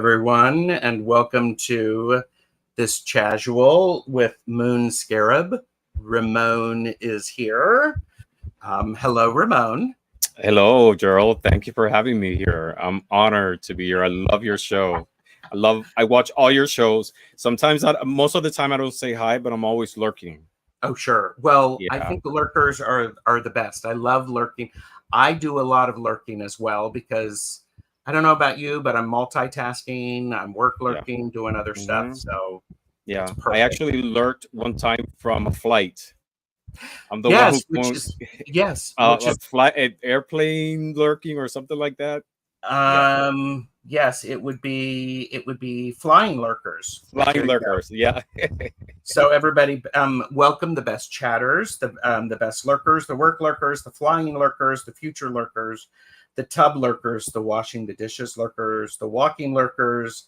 everyone, and welcome to this casual with Moon Scarab. Ramón is here. Hello, Ramón. Hello, Gerald. Thank you for having me here. I'm honored to be here. I love your show. I watch all your shows. Sometimes, most of the time, I don't say hi, but I'm always lurking. Oh, sure. Well, I Yeah, think the lurkers are the best. I love lurking. I do a lot of lurking as well because I don't know about you, but I'm multitasking. I'm work yeah, lurking, doing other stuff. hmm So it's yeah. I perfect. actually lurked one time from a flight. I'm the one who Yes, which phoned is yes, which a is flight, an airplane lurking or something like that. Yeah, yes, it would be flying lurkers. flying There you go. lurkers. Yeah, So everybody, welcome the best chatters, the best lurkers, the work lurkers, the flying lurkers, the future lurkers, the tub lurkers, the washing the dishes lurkers, the walking lurkers,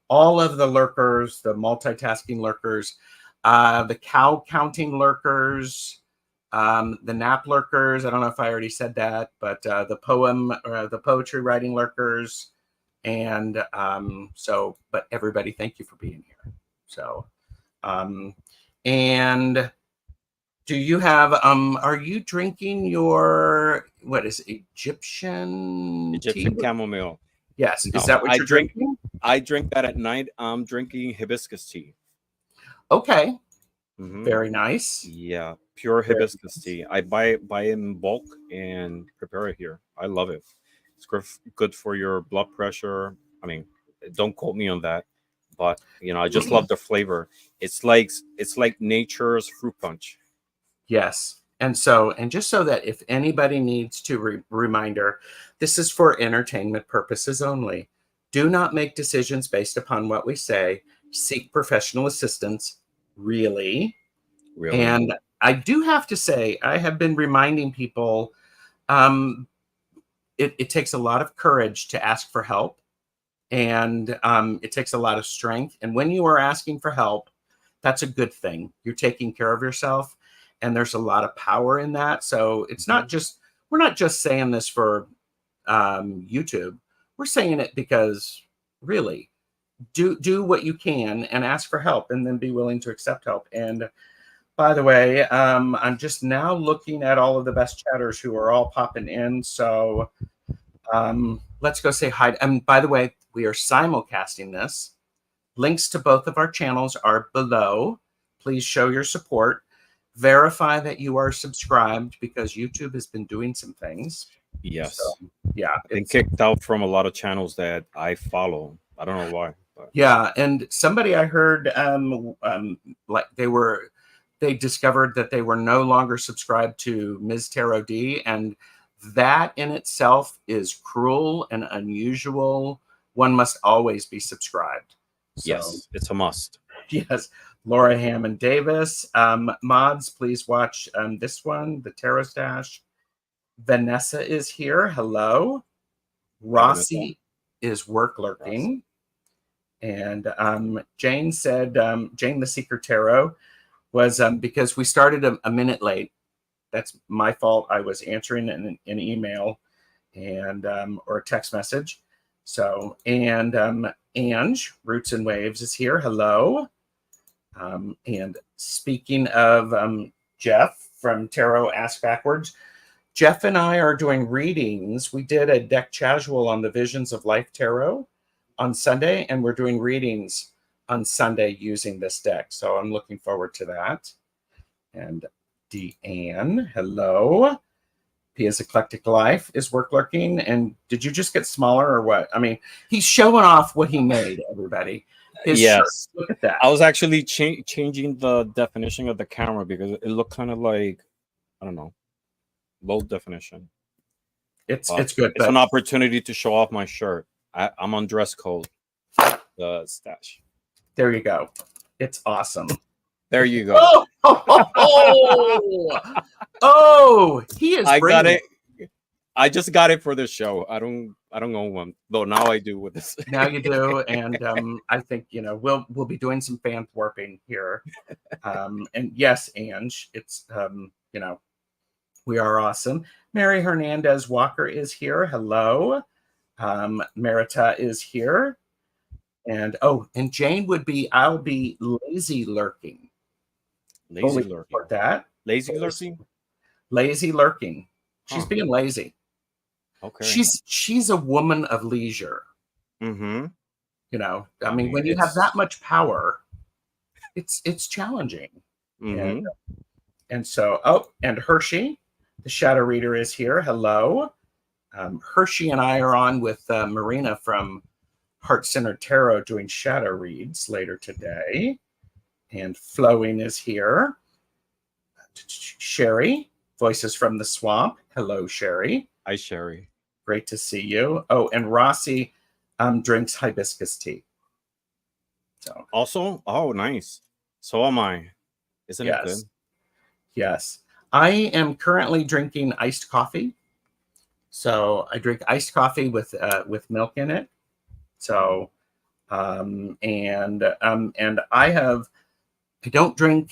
all of the lurkers, the multitasking lurkers, the cow counting lurkers, the nap lurkers. I don't know if I already said that, but the poetry writing lurkers, and but everybody, thank you for being here. So, and do you have are you drinking your what is it, Egyptian tea? Egyptian chamomile. Yes, is No, that what you're drinking? I drink that at night. I'm drinking hibiscus tea. Okay, hmm very nice. Yeah, pure Very hibiscus nice. tea. I buy it in bulk and prepare it here. I love it. It's good for your blood pressure. I mean, don't quote me on that, but I just love the flavor. It's like nature's fruit punch. Yes. And just so that if anybody needs to reminder, this is for entertainment purposes only. Do not make decisions based upon what we say. Seek professional assistance, really. Really? And I do have to say, I have been reminding people um, it takes a lot of courage to ask for help, and it takes a lot of strength. And when you are asking for help, that's a good thing. You're taking care of yourself, and there's a lot of power in that. So it's not Mhm. just we're not just saying this for YouTube. We're saying it because really do what you can and ask for help, and then be willing to accept help. And by the way, I'm just now looking at all of the best chatters who are all popping in. So let's go say hi. And by the way, we are simulcasting this. Links to both of our channels are below. Please show your support. Verify that you are subscribed because YouTube has been doing some things. So Yes. yeah, I've been kicked out from a lot of channels that I follow. I don't know why, but yeah. And somebody I heard like they discovered that they were no longer subscribed to Ms. Tarot D, and that in itself is cruel and unusual. One must always be subscribed. So yes, it's a must. yes, Laura Hammond Davis. Mods, please watch this one, the Tarotstache. Vanessa is here. Hello. Hi, Vanessa. Rossi is work Ross. lurking. And Jane said, Jane the Seeker Tarot was because we started a minute late. That's my fault. I was answering an email and or a text message. So, and Ange, Roots and Waves is here. Hello. And speaking of Jeff from Tarot Ask Backwards, Jeff and I are doing readings. We did a deck casual on the Visions of Life Tarot on Sunday, and we're doing readings on Sunday using this deck. So I'm looking forward to that. And Deanne, hello. Pia's Eclectic Life is work lurking. And did you just get smaller or what? I mean, he's showing off what he made, everybody. His shirt. Yes, Look at that. I was actually changing the definition of the camera because it looked kind of like, I don't know, low definition. It's But good, it's an but opportunity to show off my shirt. I'm on dress code. The stash. there you go. It's awesome. There you go. Oh, he is. I got bringing it. I just got it for this show. I don't own one, though. Now I do with this. Now you do, and I think we'll be doing some fan thwarping here. And yes, Ange, it's we are awesome. Mary Hernandez Walker is here. Hello. Merita is here. And and Jane would be, I'll be lazy lurking. Lazy Fully lurking. support that. Lazy lurking. Lazy lurking. She's Huh. being lazy. Okay. She's a woman of leisure. Mm-hmm. You know, I I mean, mean, when you have it's that much power, it's challenging. mm-hmm. And so, and Hershey, the shadow reader, is here. Hello. Hershey and I are on with Marina from Heart Center Tarot doing shadow reads later today. And Flowing is here. Sherry, Voices from the Swamp. Hello, Sherry. Hi, Sherry. Great to see you. Oh, and Rossi drinks hibiscus tea. So Also, oh, nice. So am I. Isn't it good? Yes. I am currently drinking iced coffee. So I drink iced coffee with milk in it. So and I don't drink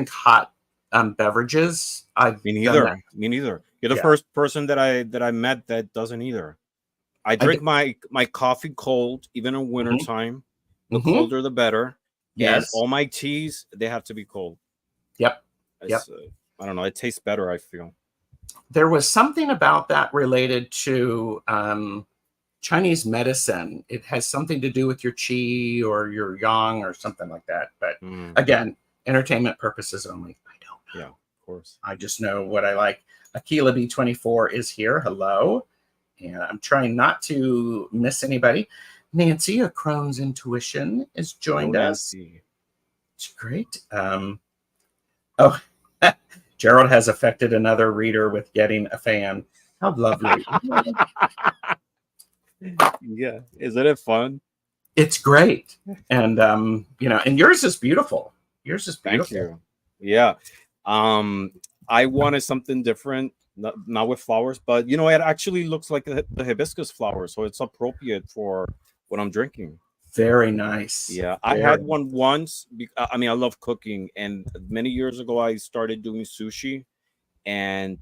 hot beverages. I've Me done that. neither. Me neither. You're the Yeah. first person that I met that doesn't either. I drink my coffee cold, even in wintertime. The colder, the better. And Yes. all my teas, they have to be cold. Yep. It's, I don't know. It tastes better, I feel. There was something about that related to Chinese medicine. It has something to do with your qi or your yang or something like that. But again, entertainment purposes only. I don't know. Yeah, of course. I just know what I like. Aquila B24 is here. Hello. And I'm trying not to miss anybody. Nancy, a Crohn's Intuition, has joined us. It's great. Gerald has affected another reader with getting a fan. How lovely. Yeah. Isn't it fun? It's great. And and yours is beautiful. Yours is beautiful. Thank you. Yeah. I wanted something different, not with flowers, but it actually looks like the hibiscus flower, so it's appropriate for what I'm drinking. Very nice. Yeah, I had one once. I mean, I love cooking, and many years ago, I started doing sushi, and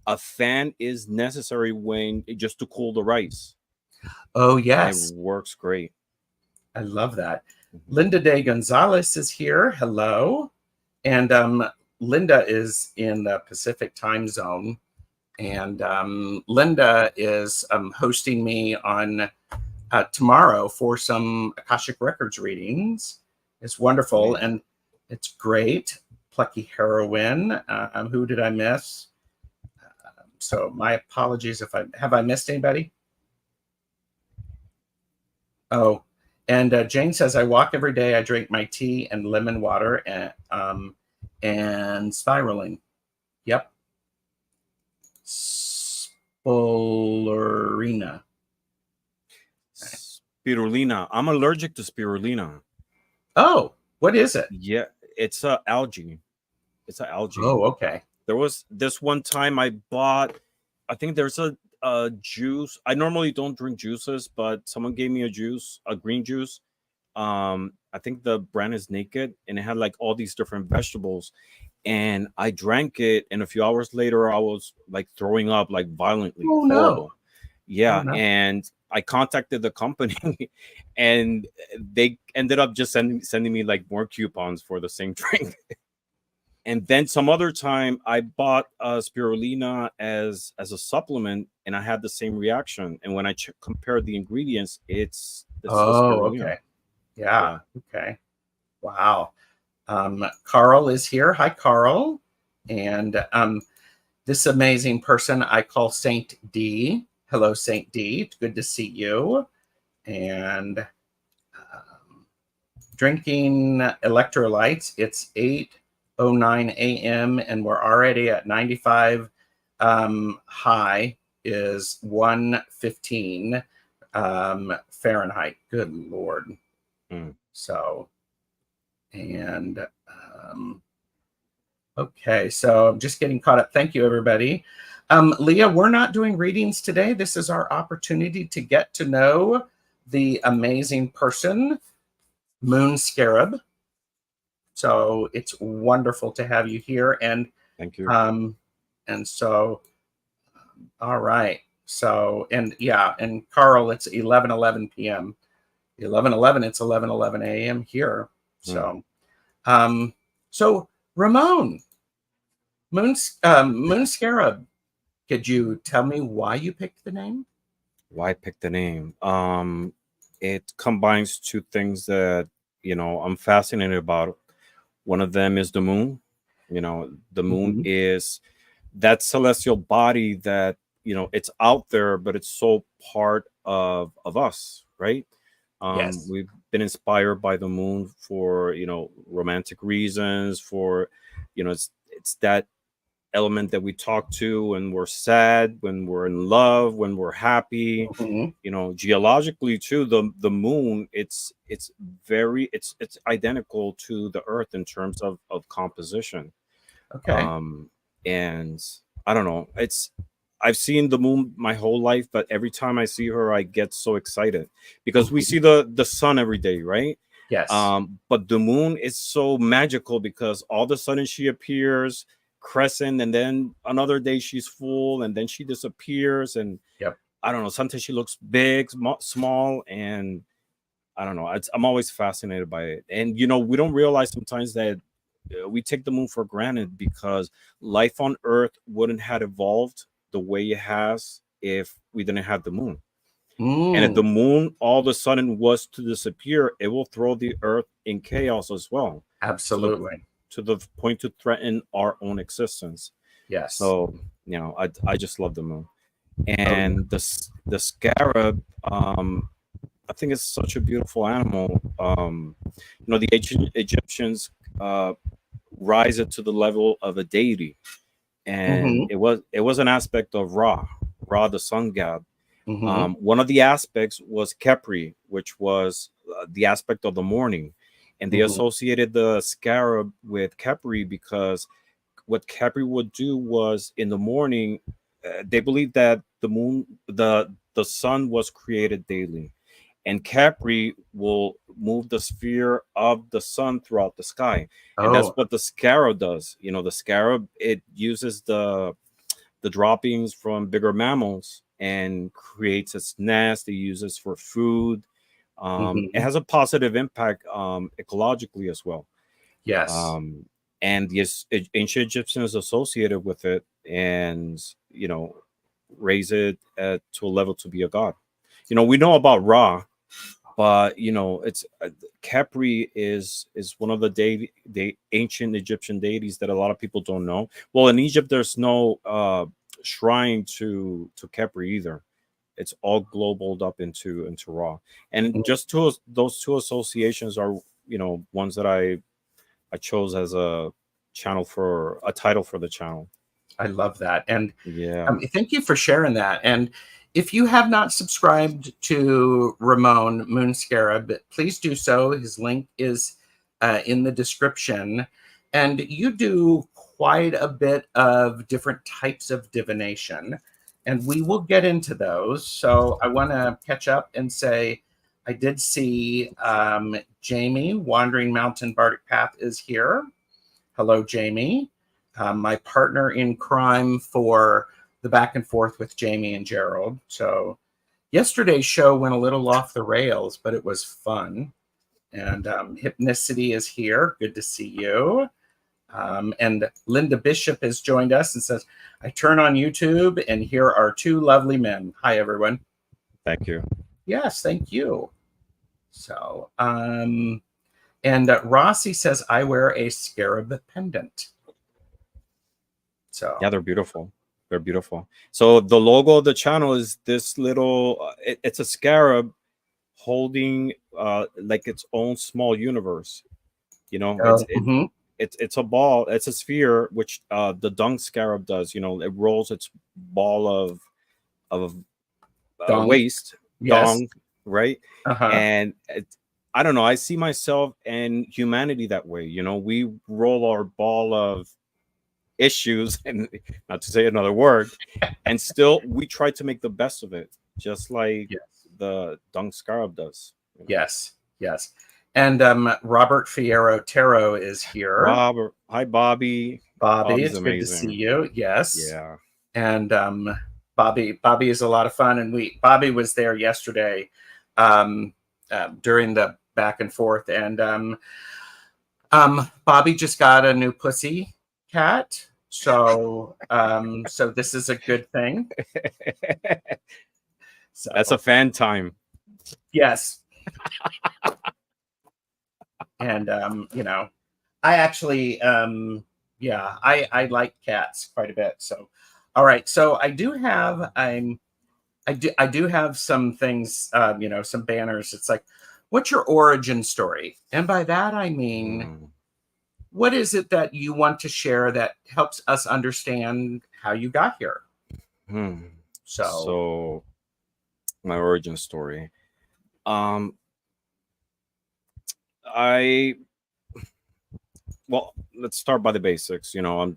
a fan is necessary just to cool the rice. Oh, yes. And it works great. I love that. Linda De Gonzalez is here. Hello. And Linda is in the Pacific time zone. And Linda is hosting me on tomorrow for some Akashic Records readings. It's wonderful. Nice. And it's great. Plucky Heroine. Who did I miss? So my apologies if I missed anybody? Oh, and Jane says, I walk every day. I drink my tea and lemon water and spiraling. Yep. Spirulina. Spirulina. I'm allergic to spirulina. Oh, what is it? Yeah, it's a algae. It's an algae. Oh, okay. There was this one time I bought, I think there's a juice. I normally don't drink juices, but someone gave me a juice, a green juice. I think the brand is Naked, and it had like all these different vegetables. And I drank it, and a few hours later, I was like throwing up like violently. Oh, horrible. No. Yeah, oh, no. And I contacted the company, and they ended up just sending me like more coupons for the same drink. And then some other time, I bought spirulina as a supplement, and I had the same reaction. And when I compared the ingredients, it's okay, yeah, okay, wow. Carl is here. Hi, Carl. And this amazing person I call Saint D. Hello, Saint D. It's good to see you. And drinking electrolytes. It's 8:09 a.m. and we're already at 95. High is 115 Fahrenheit. Good Lord. So, and okay, so I'm just getting caught up. Thank you, everybody. Leah, we're not doing readings today. This is our opportunity to get to know the amazing person, Moon Scarab. So it's wonderful to have you here. And thank you. And so, all right. So, and yeah, and Carl, it's 11:11 p.m. 11:11. It's 11:11 a.m. here. Hmm. So Ramon, Moon Scarab, could you tell me why you picked the name? Why pick the name? It combines two things that I'm fascinated about. One of them is the moon. The moon Mhm. is that celestial body that it's out there, but it's so part of us, right? Yes. We've been inspired by the moon for romantic reasons. For it's that element that we talk to when we're sad, when we're in love, when we're happy. Mhm. Geologically too, the moon, it's identical to the earth in terms of composition. Okay. um and I don't know, I've seen the moon my whole life, but every time I see her I get so excited because we Mhm. see the sun every day, right? Yes. But the moon is so magical because all of a sudden she appears crescent, and then another day she's full, and then she disappears. And Yep. I don't know, sometimes she looks big, small, and I don't know. I'm always fascinated by it. And we don't realize sometimes that we take the moon for granted because life on Earth wouldn't have evolved the way it has if we didn't have the moon. And if Mm, the moon all of a sudden was to disappear, it will throw the Earth in chaos as well, to the absolutely. point to threaten our own existence. Yes. So I just love the moon. Oh, yeah. And the scarab, I think it's such a beautiful animal. The ancient Egyptians rise it to the level of a deity, and Mhm. it was an aspect of Ra, the sun god. Mhm. One of the aspects was Kepri, which was the aspect of the morning, and they Mhm. associated the scarab with Kepri because what Kepri would do was in the morning. They believed that the sun was created daily, and Capri will move the sphere of the sun throughout the sky. And that's Oh. what the scarab does. The scarab, it uses the droppings from bigger mammals and creates its nest. It uses for food. It Mhm. has a positive impact ecologically as well. Yes. um, and yes, ancient Egyptians associated with it, and raise it to a level to be a god. We know about Ra, but it's Capri is one of the ancient Egyptian deities that a lot of people don't know. Well, in Egypt, there's no shrine to Capri either. It's all globaled up into Ra, and Mm, just those two associations are ones that I chose as a title for the channel. I love that. And Yeah. thank you for sharing that. And if you have not subscribed to Ramon Moon Scarab, please do so. His link is in the description. And you do quite a bit of different types of divination, and we will get into those. So I want to catch up and say I did see Jamie, Wandering Mountain Bardic Path, is here. Hello, Jamie. My partner in crime for the back and forth with Jamie and Gerald. So yesterday's show went a little off the rails, but it was fun. And Hypnicity is here. Good to see you. And Linda Bishop has joined us and says, I turn on YouTube and here are two lovely men. Hi, everyone. Thank you. Yes, thank you. So, and Rossi says, I wear a scarab pendant. Yeah, So, they're beautiful. They're beautiful. So the logo of the channel is this little. It's a scarab holding like its own small universe. It's mhm. it's a ball. It's a sphere, which the dung scarab does. It rolls its ball of Dong. waste, Yes. dong, right? Uh-huh. And I don't know. I see myself and humanity that way. We roll our ball of issues, and not to say another word, and still we try to make the best of it, just like Yes. the dung scarab does. Yes. Yes. And Robert Fierro Tarot is here. Robert, hi Bobby. Bobby, Bobby's it's good to see amazing. you. Yes. Yeah. And Bobby is a lot of fun. And Bobby was there yesterday. Um, during the back and forth. And Bobby just got a new pussy cat. So so this is a good thing. So That's a fan time. yes. And I actually I like cats quite a bit. So all right. So I do have I do have some things, some banners. It's like, what's your origin story? And by that I mean, what is it that you want to share that helps us understand how you got here? So my origin story. Well, let's start by the basics. I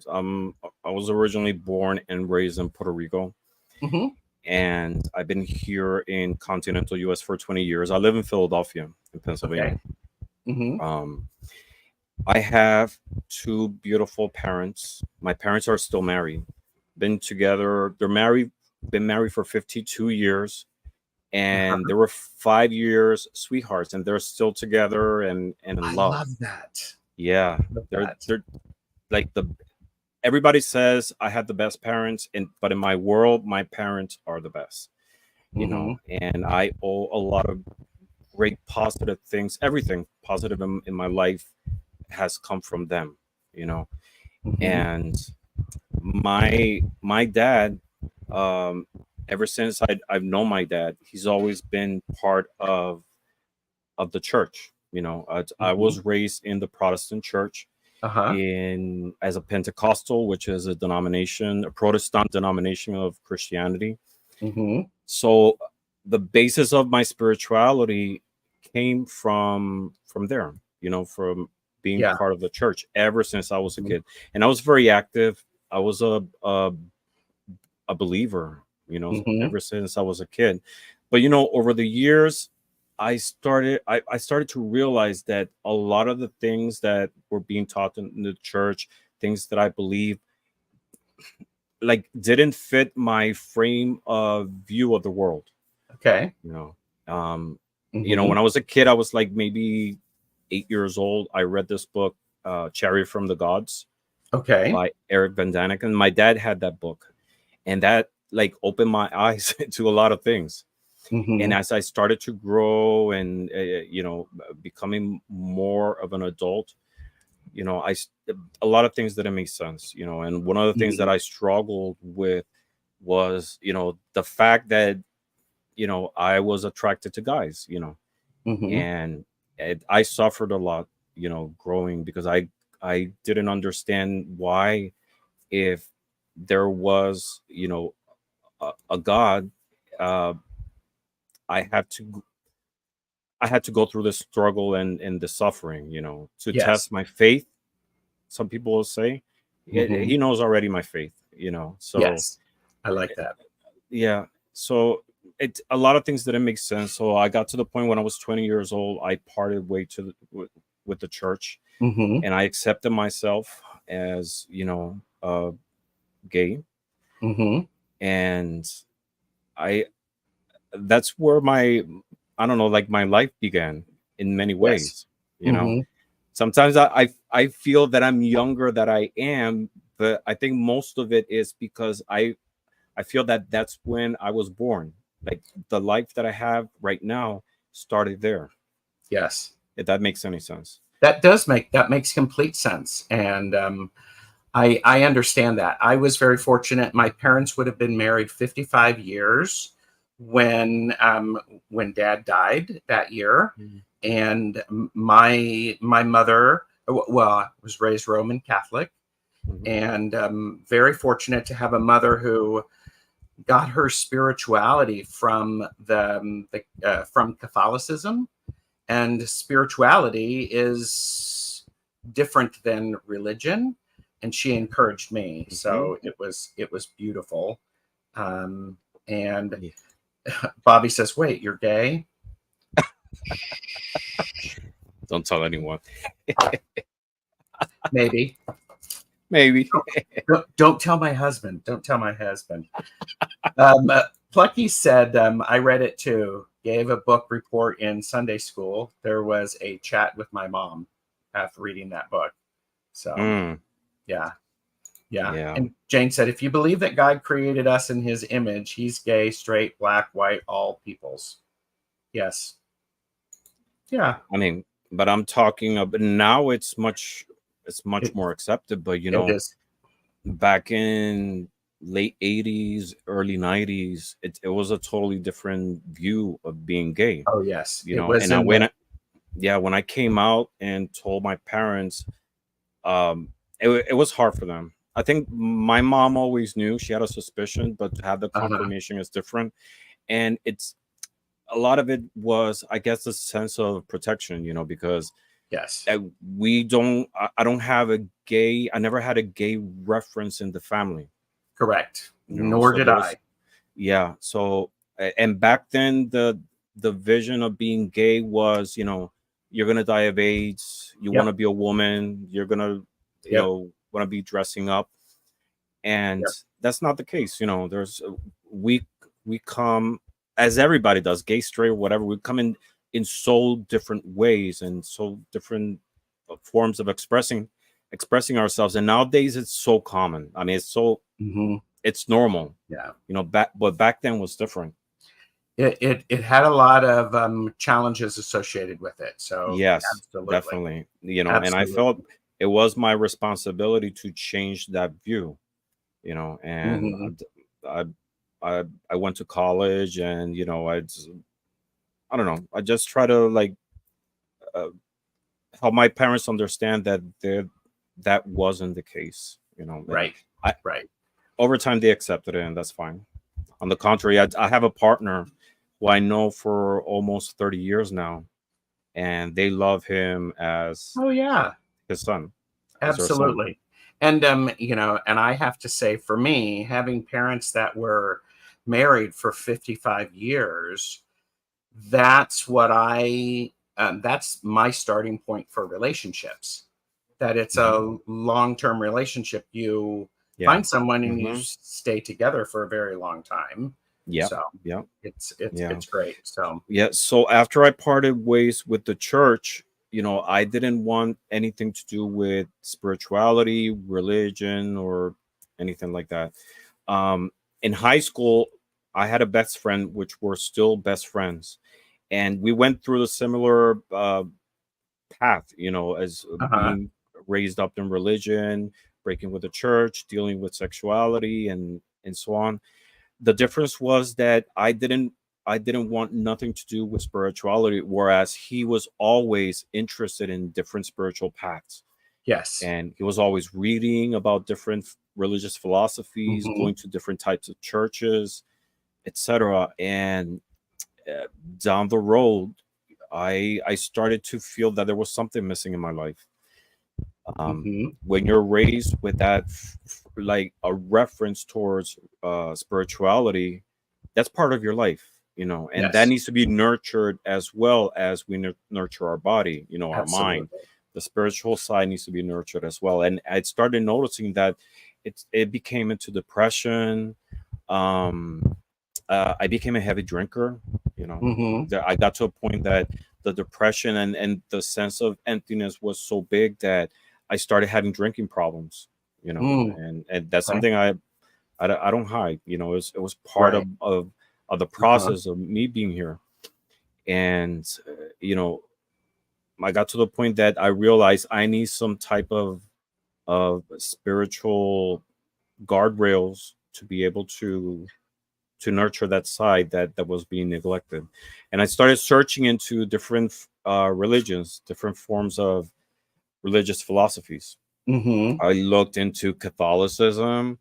was originally born and raised in Puerto Rico. Mm-hmm. And I've been here in continental US for 20 years. I live in Philadelphia, in Pennsylvania. Okay. Mm-hmm. I have two beautiful parents. My parents are still married. Been married for 52 years. And there were 5 years sweethearts, and they're still together and in love. I love that. Yeah. They're like everybody says I had the best parents, but in my world, my parents are the best, and I owe a lot of great positive things. Everything positive in my life has come from them, and my dad, ever since I've known my dad, he's always been part of the church. I was raised in the Protestant church. As a Pentecostal, which is a Protestant denomination of Christianity. So the basis of my spirituality came from there, from being part of the church ever since I was a kid. And I was very active. I was a believer, ever since I was a kid. But over the years, I started to realize that a lot of the things that were being taught in the church, things that I believe, like, didn't fit my frame of view of the world. Okay. When I was a kid, I was like maybe 8 years old. I read this book, Chariot from the Gods, by Eric Van Daniken. My dad had that book, and that like opened my eyes to a lot of things. And as I started to grow and becoming more of an adult, a lot of things didn't make sense. And one of the things that I struggled with was the fact that I was attracted to guys. And I suffered a lot growing, because I didn't understand why, if there was a God, I had to go through the struggle and the suffering, to test my faith. Some people will say, he knows already my faith, so yes, I like that. Yeah. So a lot of things didn't make sense. So I got to the point when I was 20 years old, I parted way with the church, and I accepted myself as, gay. And that's where my life began in many ways. Sometimes I feel that I'm younger than I am, but I think most of it is because I feel that that's when I was born. Like, the life that I have right now started there. Yes. If that makes any sense. That makes complete sense. And I understand that. I was very fortunate. My parents would have been married 55 years when Dad died that year. And my mother, I was raised Roman Catholic, and very fortunate to have a mother who got her spirituality from from Catholicism. And spirituality is different than religion, and she encouraged me. So it was beautiful. And Bobby says, "Wait, you're gay?" Don't tell anyone. Maybe. Don't tell my husband. Don't tell my husband. Plucky said, I read it too. gave a book report in Sunday school, there was a chat with my mom after reading that book. So, yeah. And Jane said, if you believe that God created us in his image, he's gay, straight, black, white, all peoples. Yes. Yeah. I mean, but I'm talking about now it's much more accepted, but you know, It is. back in late 80s, early 90s, it was a totally different view of being gay. Oh, yes. You It know, was and I in when the, when I came out and told my parents, it was hard for them. I think my mom always knew, she had a suspicion, but to have the confirmation is different. And it's a lot of it was, I guess, a sense of protection, you know, because yes. I don't have a gay, I never had a gay reference in the family, Correct. you know, Nor so did there was, I. yeah. So, and back then, the vision of being gay was, you know, you're going to die of AIDS, you want to Yep. be a woman, you're going to, you Yep. know, want to be dressing up. And Yep. that's not the case. You know, we, we come, as everybody does, gay, straight, whatever, we come in so different ways and so different forms of expressing ourselves. And nowadays it's so common. I mean, it's normal, Yeah. you know, but back then was different. It had a lot of challenges associated with it. So Yes, absolutely. definitely. You know, and I Absolutely. felt it was my responsibility to change that view, you know, and I, I went to college, and, you know, I don't know, I just try to like uh, help my parents understand that that wasn't the case, you know. And Right. I Right. over time they accepted it, and that's fine. On the contrary, I have a partner who I know for almost 30 years now, and they love him as Oh, yeah. his son, as their son. Absolutely. And and I have to say, for me, having parents that were married for 55 years, that's what that's my starting point for relationships. That it's Hmm. a long-term relationship. You Yeah. find someone and you Hmm. stay together for a very long time. Yeah. So Yeah. Yeah. it's great. So Yeah. So after I parted ways with the church, you know, I didn't want anything to do with spirituality, religion, or anything like that. In high school, I had a best friend, which were still best friends, and we went through the similar path, you know, as uh-huh. being raised up in religion, breaking with the church, dealing with sexuality, and so on. The difference was that I didn't want nothing to do with spirituality, whereas he was always interested in different spiritual paths, Yes. and he was always reading about different religious philosophies, Hmm. going to different types of churches, etc. And uh, down the road, I started to feel that there was something missing in my life. um, Hmm. when you're raised with that like a reference towards spirituality, that's part of your life, you know, and that Yes. needs to be nurtured as well as we nurture our body, you know, our mind. Absolutely. The spiritual side needs to be nurtured as well. And I started noticing that it became into depression. um I became a heavy drinker. You know, Hmm. I got to a point that the depression and the sense of emptiness was so big that I started having drinking problems. You know, Mm. and that's Okay. something I don't hide. You know, it was part Right. of the Uh-huh. process of me being here. And you know, I got to the point that I realized I need some type of spiritual guardrails to be able to nurture that side that was being neglected. And I started searching into different religions, different forms of religious philosophies. Hmm. I looked into Catholicism,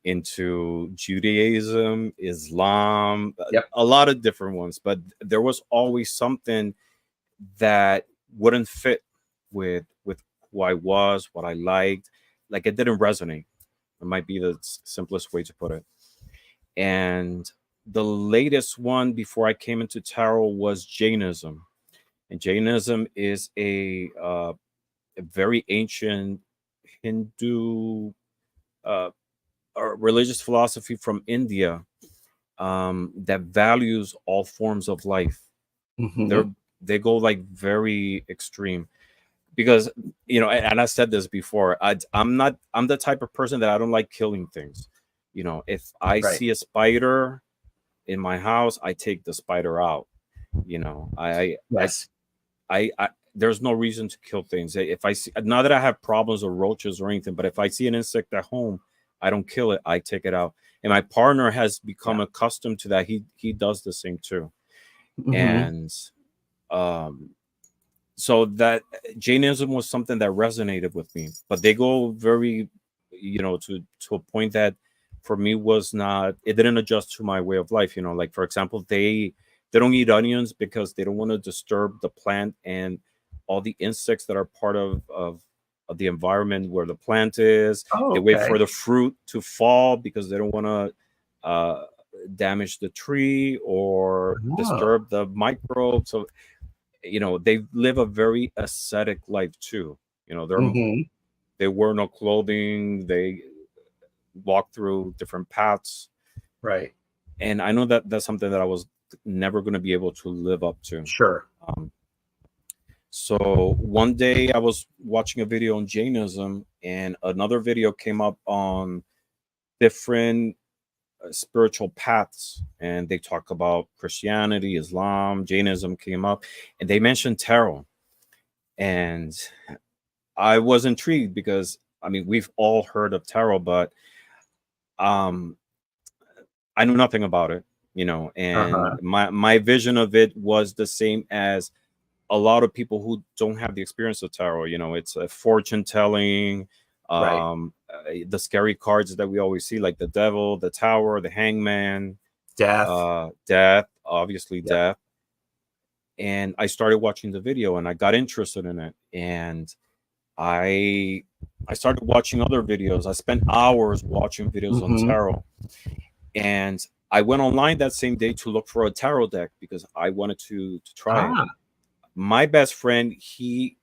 into Judaism, Islam, Yep. a lot of different ones, but there was always something that wouldn't fit with who I was, what I liked. Like it didn't resonate. It might be the simplest way to put it. And the latest one before I came into tarot was Jainism. And Jainism is a very ancient Hindu uh, religious philosophy from India. that values all forms of life. Mm-hmm. They go like very extreme, because and I said this before, I'm the type of person that I don't like killing things. If I Right. see a spider in my house, I take the spider out. you know i i Yes. I there's no reason to kill things. If I see, not that I have problems with roaches or anything, but if I see an insect at home, I don't kill it, I take it out. And my partner has become Yeah. accustomed to that. He does the same too. Mm-hmm. And um so that Jainism was something that resonated with me, but they go very, to a point that for me was not. It didn't adjust to my way of life. Like for example, they don't eat onions because they don't want to disturb the plant and all the insects that are part of the environment where the plant is. Oh, They wait okay. for the fruit to fall because they don't want to damage the tree or Oh. disturb the microbes. So they live a very ascetic life too. Mm-hmm. They wear no clothing, they walk through different paths. Right. And I know that that's something that I was never going to be able to live up to. Sure. um, so one day I was watching a video on Jainism, and another video came up on different spiritual paths, and they talk about Christianity, Islam, Jainism came up, and they mentioned tarot. And I was intrigued because I mean we've all heard of tarot, but um, I knew nothing about it, and Uh-huh. my vision of it was the same as a lot of people who don't have the experience of tarot. It's a fortune telling, Right. the scary cards that we always see, like the devil, the tower, the hangman, Death. death, obviously Yep. death. And I started watching the video, and I got interested in it, and I I started watching other videos. I spent hours watching videos on Mm-hmm. tarot, and I went online that same day to look for a tarot deck because I wanted to try it. Ah. My best friend, he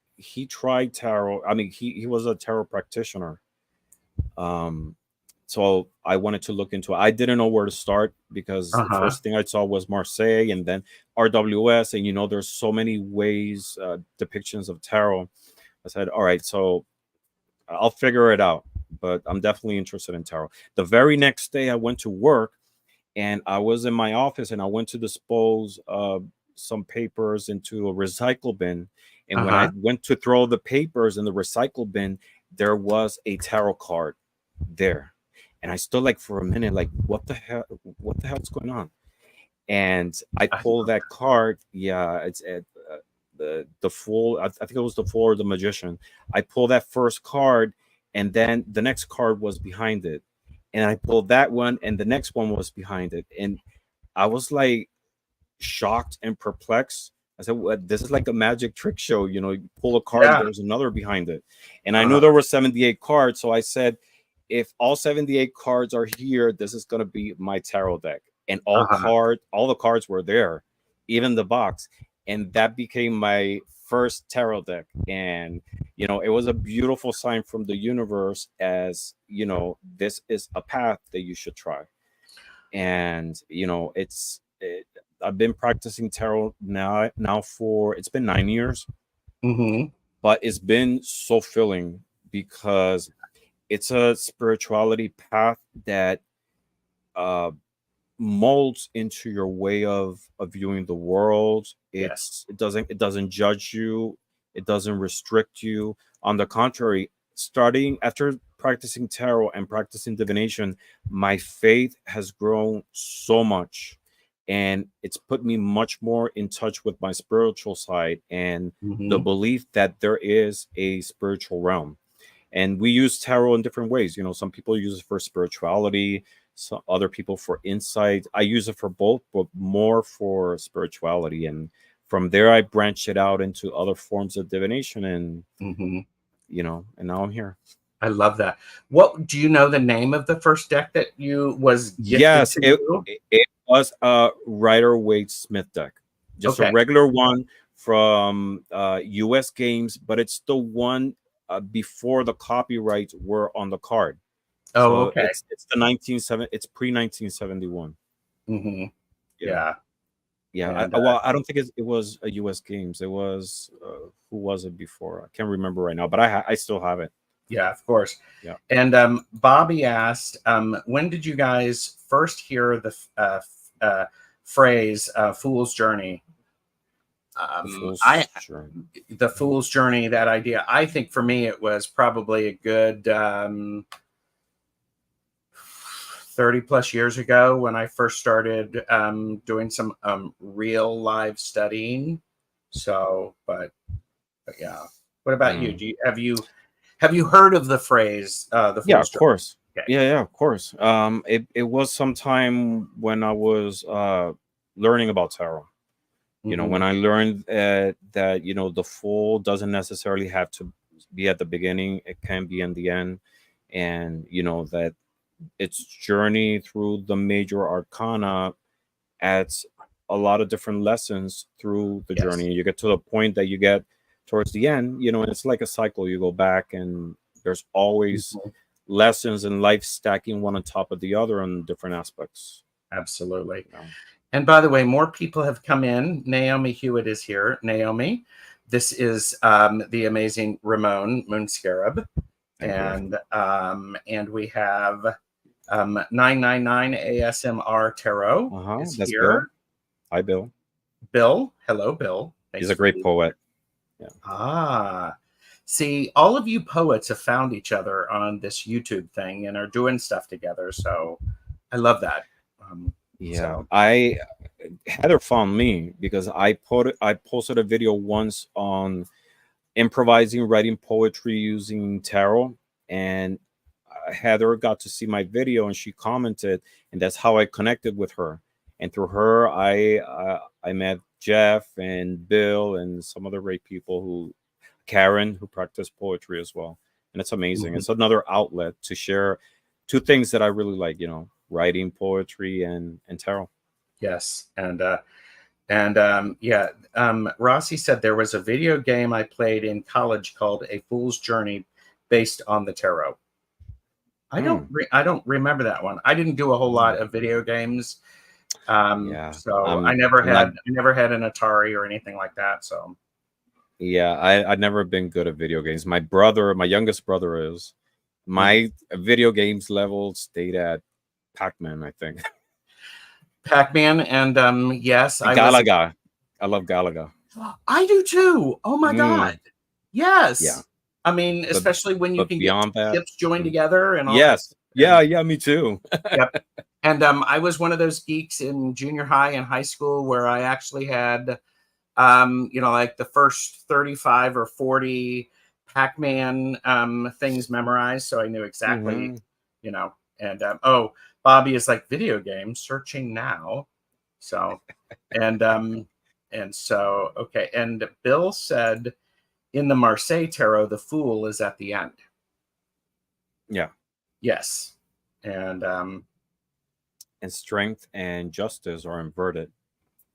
tried tarot. I mean, he was a tarot practitioner. Um, so I wanted to look into it. I didn't know where to start because the Uh-huh. first thing I saw was Marseille and then RWS, and there's so many ways, depictions of tarot. I said, all right, so I'll figure it out, but I'm definitely interested in tarot. The very next day, I went to work, and I was in my office, and I went to dispose some papers into a recycle bin. And when I Uh-huh. went to throw the papers in the recycle bin, there was a tarot card there. And I stood like for a minute, like, what the hell? What the hell's going on? And I I pulled that card. Yeah, it's at the fool. I think it was the fool or the magician. I pulled that first card, and then the next card was behind it, and I pulled that one, and the next one was behind it, and I was like shocked and perplexed. I said, "What? This is like a magic trick show. You pull a card, and yeah. there's another behind it." And I knew Uh-huh. there were 78 cards, so I said, "If all 78 cards are here, this is gonna be my tarot deck." And Uh-huh. all the cards were there, even the box, and that became my first tarot deck. And it was a beautiful sign from the universe, as this is a path that you should try. And I've been practicing tarot now for it's been 9 years, Mm-hmm. but it's been so filling because it's a spirituality path that uh, molds into your way of viewing the world. Yes. It doesn't judge you. It doesn't restrict you. On the contrary, starting after practicing tarot and practicing divination, my faith has grown so much, and it's put me much more in touch with my spiritual side and the Mm-hmm. belief that there is a spiritual realm. And we use tarot in different ways. Some people use it for spirituality, some other people for insight. I use it for both, but more for spirituality. And from there I branched it out into other forms of divination, and Mm-hmm. and now I'm here. I love that. What do you know the name of the first deck that you was gifted Yes, to it you? it was a Rider Waite Smith deck, just a Okay. regular one from US Games, but it's the one before the copyrights were on the card. Oh, So okay. it's the 1970, it's pre 1971. Hmm. Yeah. Yeah. Yeah. And Well, I don't think it was a U.S. Games. It was who was it before? I can't remember right now, but I still have it. yeah, of course. Yeah. And Bobby asked, when did you guys first hear the phrase "fool's journey"? The Fool's I Journey. the fool's journey, that idea. I think for me, it was probably a good 30 plus years ago when I first started doing some real live studying. So, but yeah. What about you? Mm. Have you heard of the phrase the Yeah, fool's of journey? course. Okay. Yeah, of course. It was sometime when I was learning about tarot. Hmm. When I learned that the Fool doesn't necessarily have to be at the beginning; it can be in the end, and that its journey through the major arcana adds a lot of different lessons through the Yes. journey. You get to the point that you get towards the end, and it's like a cycle. You go back, and there's always Mhm. lessons in life stacking one on top of the other on different aspects. Absolutely. You know? And by the way, more people have come in. Naomi Hewitt is here. Naomi, this is the amazing Ramón, Moon Scarab. Thank you. And we have 999 ASMR Tarot is That's Bill. here. Hi, Bill. Bill, hello, Bill. He's Thanks a for great being poet. Yeah. See, all of you poets have found each other on this YouTube thing and are doing stuff together. So I love that. Yeah. So Heather found me because I posted a video once on improvising writing poetry using tarot, and Heather got to see my video and she commented, and that's how I connected with her. And through her, I met Jeff and Bill and some other great people Karen, who practice poetry as well. And it's amazing. mhm, It's another outlet to share two things that I really like, writing poetry and tarot. yes. Yeah, Rossi said there was a video game I played in college called A Fool's Journey based on the tarot. Hmm. I don't remember that one. I didn't do a whole lot Hmm. of video games. Yeah. So I'm not. I never had an Atari or anything like that. So Yeah, I've never been good at video games. My youngest brother is. mhm. My video games level stayed at Pac-Man, I think. Pac-Man and yes, And I was Galaga. I love Galaga. I do too. Oh my Mm, God. yeah, Yes. I mean, but especially when you but can get beyond that, ships joined mm, together and all that. yes, And yeah, me too. yep. And I was one of those geeks in junior high and high school where I actually had like the first 35 or 40 Pac-Man things memorized. So I knew exactly, Hmm. you know, and oh, Bobby is like video games searching now. So, and okay. And Bill said in the Marseille Tarot, the Fool is at the end. Yeah, Yes. And and strength and justice are inverted,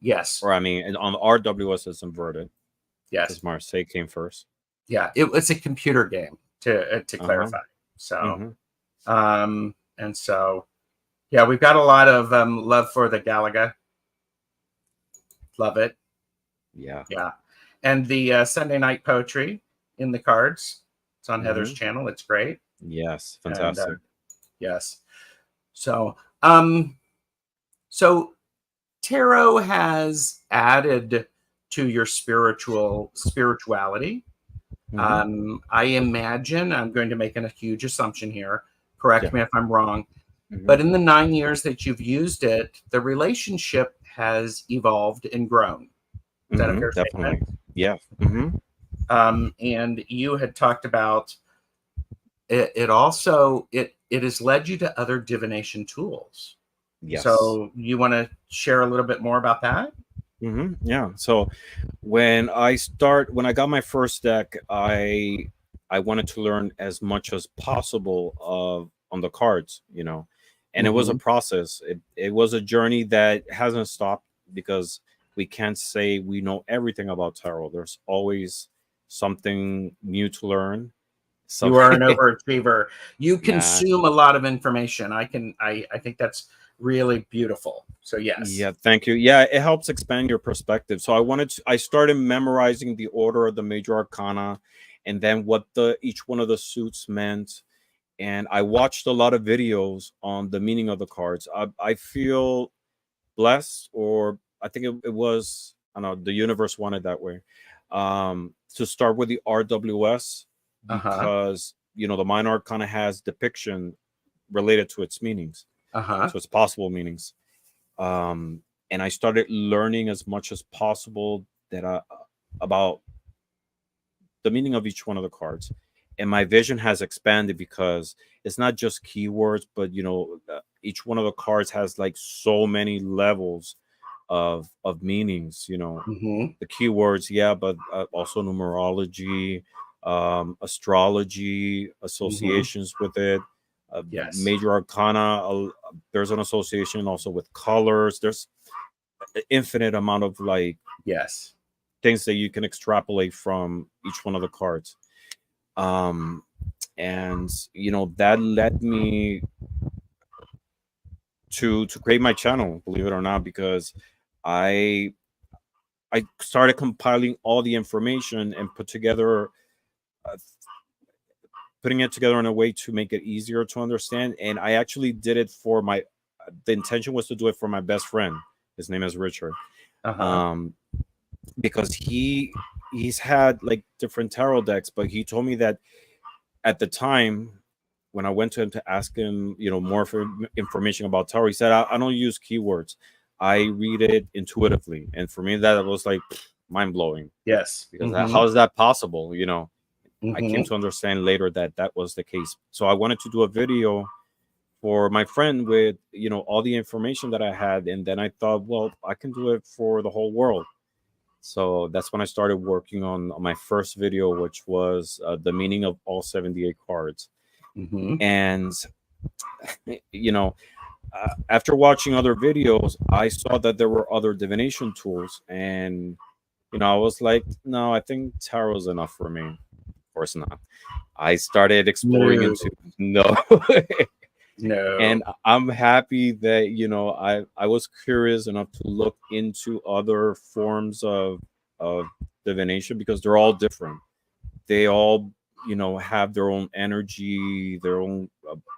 yes, or I mean, on the RWS it's inverted yes. because Marseille came first. Yeah. It's a computer game to Uh huh. clarify. So, Hmm. and so, yeah, we've got a lot of love for the Galaga. Love it. Yeah. Yeah. And the Sunday night poetry in the cards. It's on Heather's Hmm. channel. It's great. Yes, And fantastic. yes. So, um, so tarot has added to your spirituality. Hmm. I imagine I'm going to make a huge assumption here. Correct Yeah. me if I'm wrong. Hmm. But in the 9 years that you've used it, the relationship has evolved and grown. Is that a fair statement? Definitely. Yeah. Hmm. And you had talked about it. It also it has led you to other divination tools. Yes. So you want to share a little bit more about that? Yeah. So when I got my first deck, I wanted to learn as much as possible of on the cards, and it was a Hmm. process. It was a journey that hasn't stopped because we can't say we know everything about tarot. There's always something new to learn. So You are an overachiever. You nah. consume a lot of information. I think that's really beautiful. So yes. Yeah, thank you. Yeah, it helps expand your perspective. So I started memorizing the order of the major arcana and then what each one of the suits meant. And I watched a lot of videos on the meaning of the cards. I feel blessed, or I think it was, I don't know, the universe wanted that way. To start with the RWS, Uh-huh. because the minor arcana has depiction related to its meanings, Uh-huh. so it's possible meanings. And I started learning as much as possible about the meaning of each one of the cards, and my vision has expanded because it's not just keywords, but each one of the cards has like so many levels of meanings. Mm-hmm. The keywords, yeah, but also numerology, astrology, Mm-hmm. associations with it, Yes. major arcana. There's an association also with colors. There's an infinite amount of like Yes. things that you can extrapolate from each one of the cards. um and that led me to create my channel, believe it or not, because i I started compiling all the information and uh, putting it together in a way to make it easier to understand. And I actually did it for the intention was to do it for my best friend. His name is Richard. Uh-huh. um because he's had like different tarot decks, but he told me that at the time when I went to him to ask him, more information about tarot, he said, I don't use keywords. I read it intuitively. And for me, that was like mind blowing, Yes. because Mm-hmm. how is that possible? I came Mm-hmm. to understand later that that was the case. So I wanted to do a video for my friend with, all the information that I had. And then I thought, well, I can do it for the whole world. So that's when I started working on my first video, which was the meaning of all 78 cards. Mm-hmm. And you know after watching other videos, I saw that there were other divination tools, and I was like, no, I think tarot is enough for me. Of course not. I started exploring No. into no. No. And I'm happy that I was curious enough to look into other forms of divination, because they're all different. They all have their own energy, their own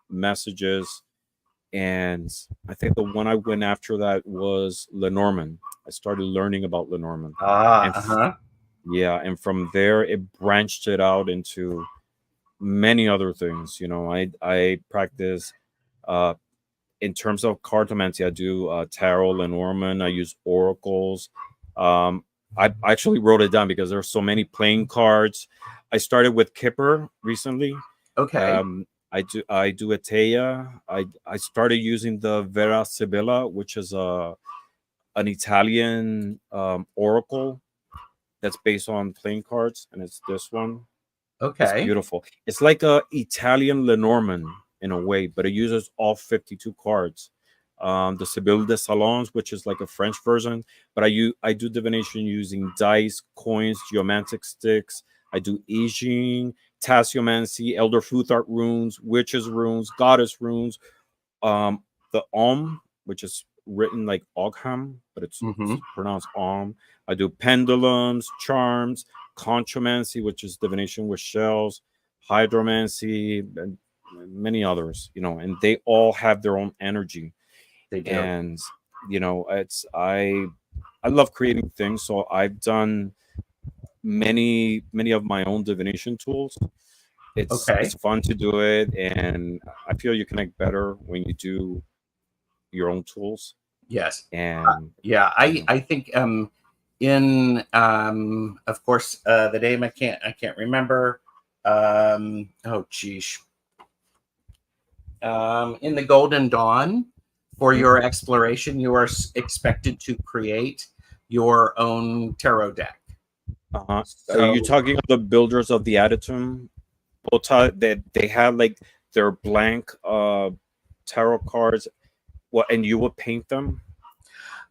messages. And I think the one I went after that was Lenormand. I started learning about Lenormand, Ah, and uh-huh. yeah, and from there it branched it out into many other things. I practice uh in terms of cartomancy. I do tarot, Lenormand. I use oracles. um I actually wrote it down because there's so many playing cards. I started with Kipper recently. Okay. I do Atea. I started using the Vera Sibilla, which is an Italian oracle that's based on playing cards, and it's this one. It's Okay. beautiful. It's like a Italian Lenormand in a way, but it uses all 52 cards. The Sibylle de Salons, which is like a French version, but I do divination using dice, coins, geomantic sticks. I do I Ching, Tasseomancy, Elder Futhark runes, Witches runes, Goddess runes. Um, the Om, which is written like Ogham, but Mm-hmm. it's pronounced Om. I do pendulums, charms, conchomancy, which is divination with shells, hydromancy, and many others. And they all have their own energy. They do. And it's I love creating things, so I've done many of my own divination tools. It's Okay. fun to do it, and I feel you connect better when you do your own tools. Yes. And Yeah, you I know I think in of course the name I can't remember. Oh geez. In the Golden Dawn, for Mhm. your exploration, you are expected to create your own tarot deck. Are you So talking of the builders of the Adytum? Bota, that they had like their blank tarot cards, and you would paint them?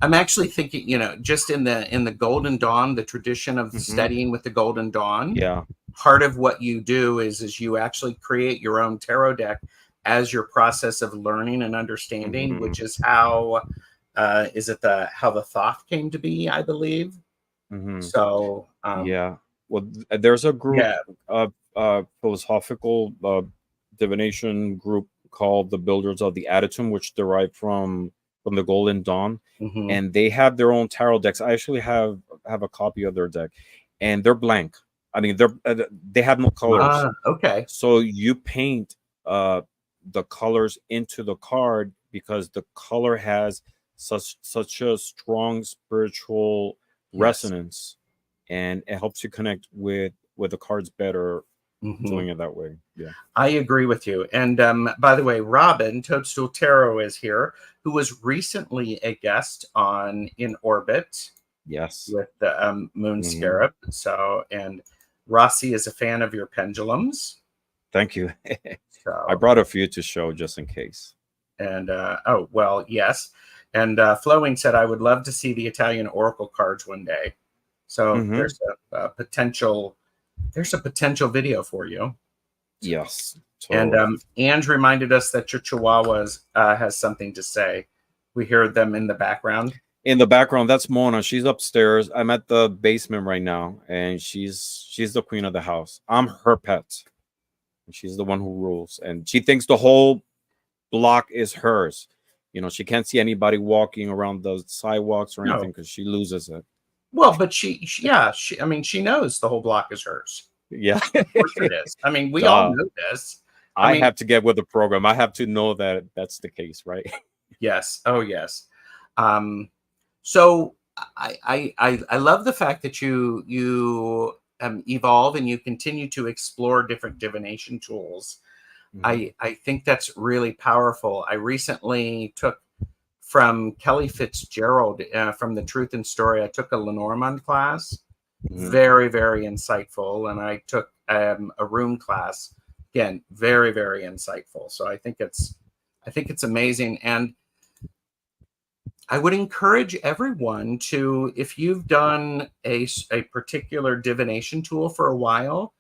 I'm actually thinking, just in the Golden Dawn, the tradition of Hmm. studying with the Golden Dawn, Yeah. part of what you do is you actually create your own tarot deck as your process of learning and understanding, Mhm. which is how how the Thoth came to be, I believe. Mhm. So Yeah. Well, there's a group, yeah. philosophical divination group called the Builders of the Adytum, which derived from the Golden Dawn, Hmm. and they have their own tarot decks. I actually have a copy of their deck, and they're blank. I mean, they have no colors, Okay. so you paint uh the colors into the card because the color has such a strong spiritual Yes. resonance, and it helps you connect with the cards better Hmm. doing it that way. Yeah. I agree with you. And by the way, Robin Toadstool Tarot is here, who was recently a guest on In Orbit Yes. with the Moon Hmm. Scarab. So, and Rossi is a fan of your pendulums. Thank you. I So, brought a few to show just in case. and oh, well, yes. And Flowing said, I would love to see the Italian Oracle cards one day. So Hmm. there's a potential video for you. Yes. And So Ange reminded us that your Chihuahuas has something to say. We hear them in the background. in the background, that's Mona. She's upstairs. I'm at the basement right now, and she's the queen of the house. I'm her pet. She's the one who rules, and she thinks the whole block is hers. She can't see anybody walking around the sidewalks or anything No, because she loses it. well, but yeah, I mean, she knows the whole block is hers. Yeah. Of course it is. I mean, we all Duh. know this. I I mean, have to get with the program. I have to know that that's the case, right? yes. Oh, yes. Um, so I love the fact that you evolve and you continue to explore different divination tools. Hmm. I think that's really powerful. I recently took from Kelly Fitzgerald from the Truth and Story. I took a Lenormand class, Hmm. very very insightful, and I took a room class, again very very insightful. So I think it's amazing, and I would encourage everyone to, if you've done a particular divination tool for a while,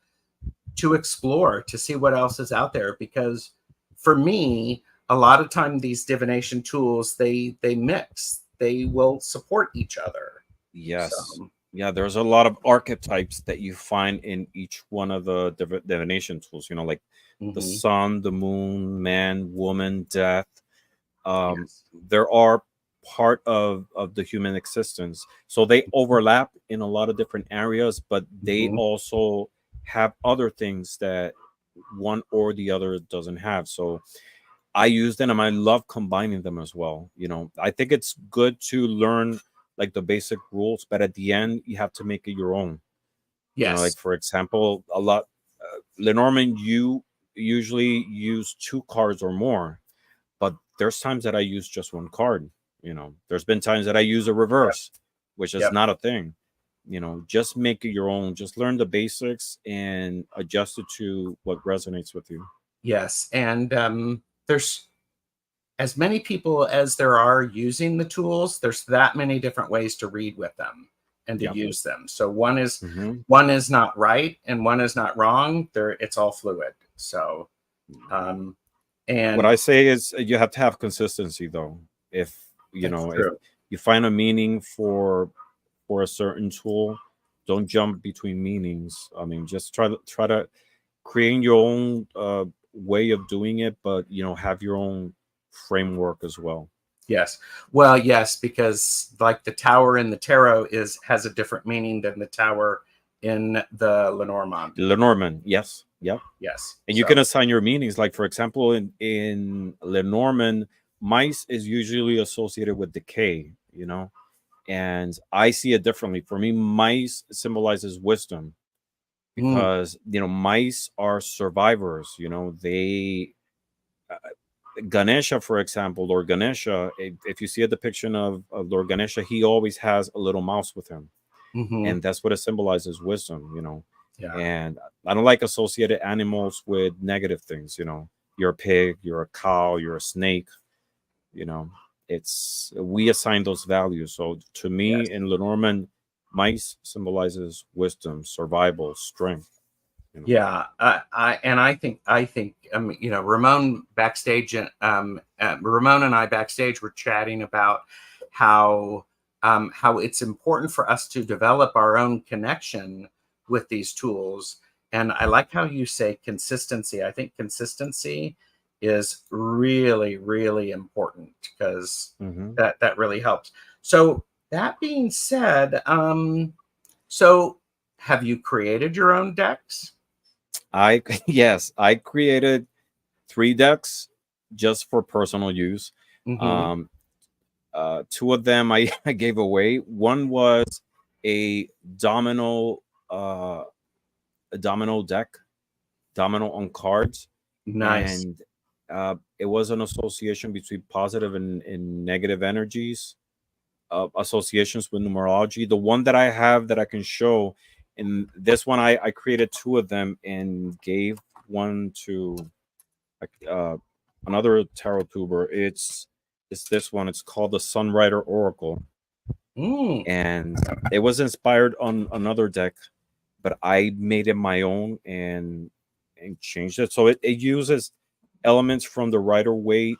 to explore, to see what else is out there. Because for me, a lot of time these divination tools, they mix, they will support each other. Yes. So Yeah, there's a lot of archetypes that you find in each one of the divination tools, like the mhm. sun, the moon, man, woman, death. Yes. There are part of the human existence. So they overlap in a lot of different areas, but they Mhm. also have other things that one or the other doesn't have. So I use them and I love combining them as well. I think it's good to learn like the basic rules, but at the end you have to make it your own. Like Yes. for example, a lot Lenormand, you usually use two cards or more, but there's times that I use just one card. There's been times that I use a Yep. reverse, which is Yep. not a thing. Just make it your own. Just learn the basics and adjust it to what resonates with you. Yes. And there's as many people as there are using the tools, there's that many different ways to read with them and to Yeah. use them. So Hmm. one is not right and one is not wrong. There, it's all fluid. So um, What and I say is you have to have consistency, though. If that's if true. you find a meaning for a certain tool, don't jump between meanings. I mean, just try to create your own way of doing it, but have your own framework as well. Yes. Well, yes, because like the tower in the tarot has a different meaning than the tower in the Lenormand. Lenormand, yes, yep. Yes. And you So can assign your meanings. Like for example, in Lenormand, mice is usually associated with decay. And I see it differently. For me, mice symbolizes wisdom mm, because mice are survivors. They Ganesha, for example, Lord Ganesha. If you see a depiction of Lord Ganesha, he always has a little mouse with him, hmm and that's what it symbolizes, wisdom. yeah. And I don't like associated animals with negative things. You're a pig, you're a cow, you're a snake. you know it's we assign those values. So to me Yes. in Lenormand, mice symbolizes wisdom, survival, strength. You know? Yeah, I think you know, Ramon backstage, Ramon and I backstage were chatting about how it's important for us to develop our own connection with these tools. And I like how you say consistency. I think consistency is really, really important because Mhm. that really helps. So that being said, so have you created your own decks? I yes, I created 3 decks just for personal use. Mm-hmm. Um, 2 of them I, I gave away. One was a domino, uh, a domino deck, domino on cards, Nice. and it was an association between positive and negative energies, associations with numerology. The one that I have that I can show, and this one I created 2 of them and gave one to uh, another tarot tuber. It's this one. It's called the Sunrider Oracle, Mm, and it was inspired on another deck, but I made it my own and changed it. So it uses elements from the Rider Waite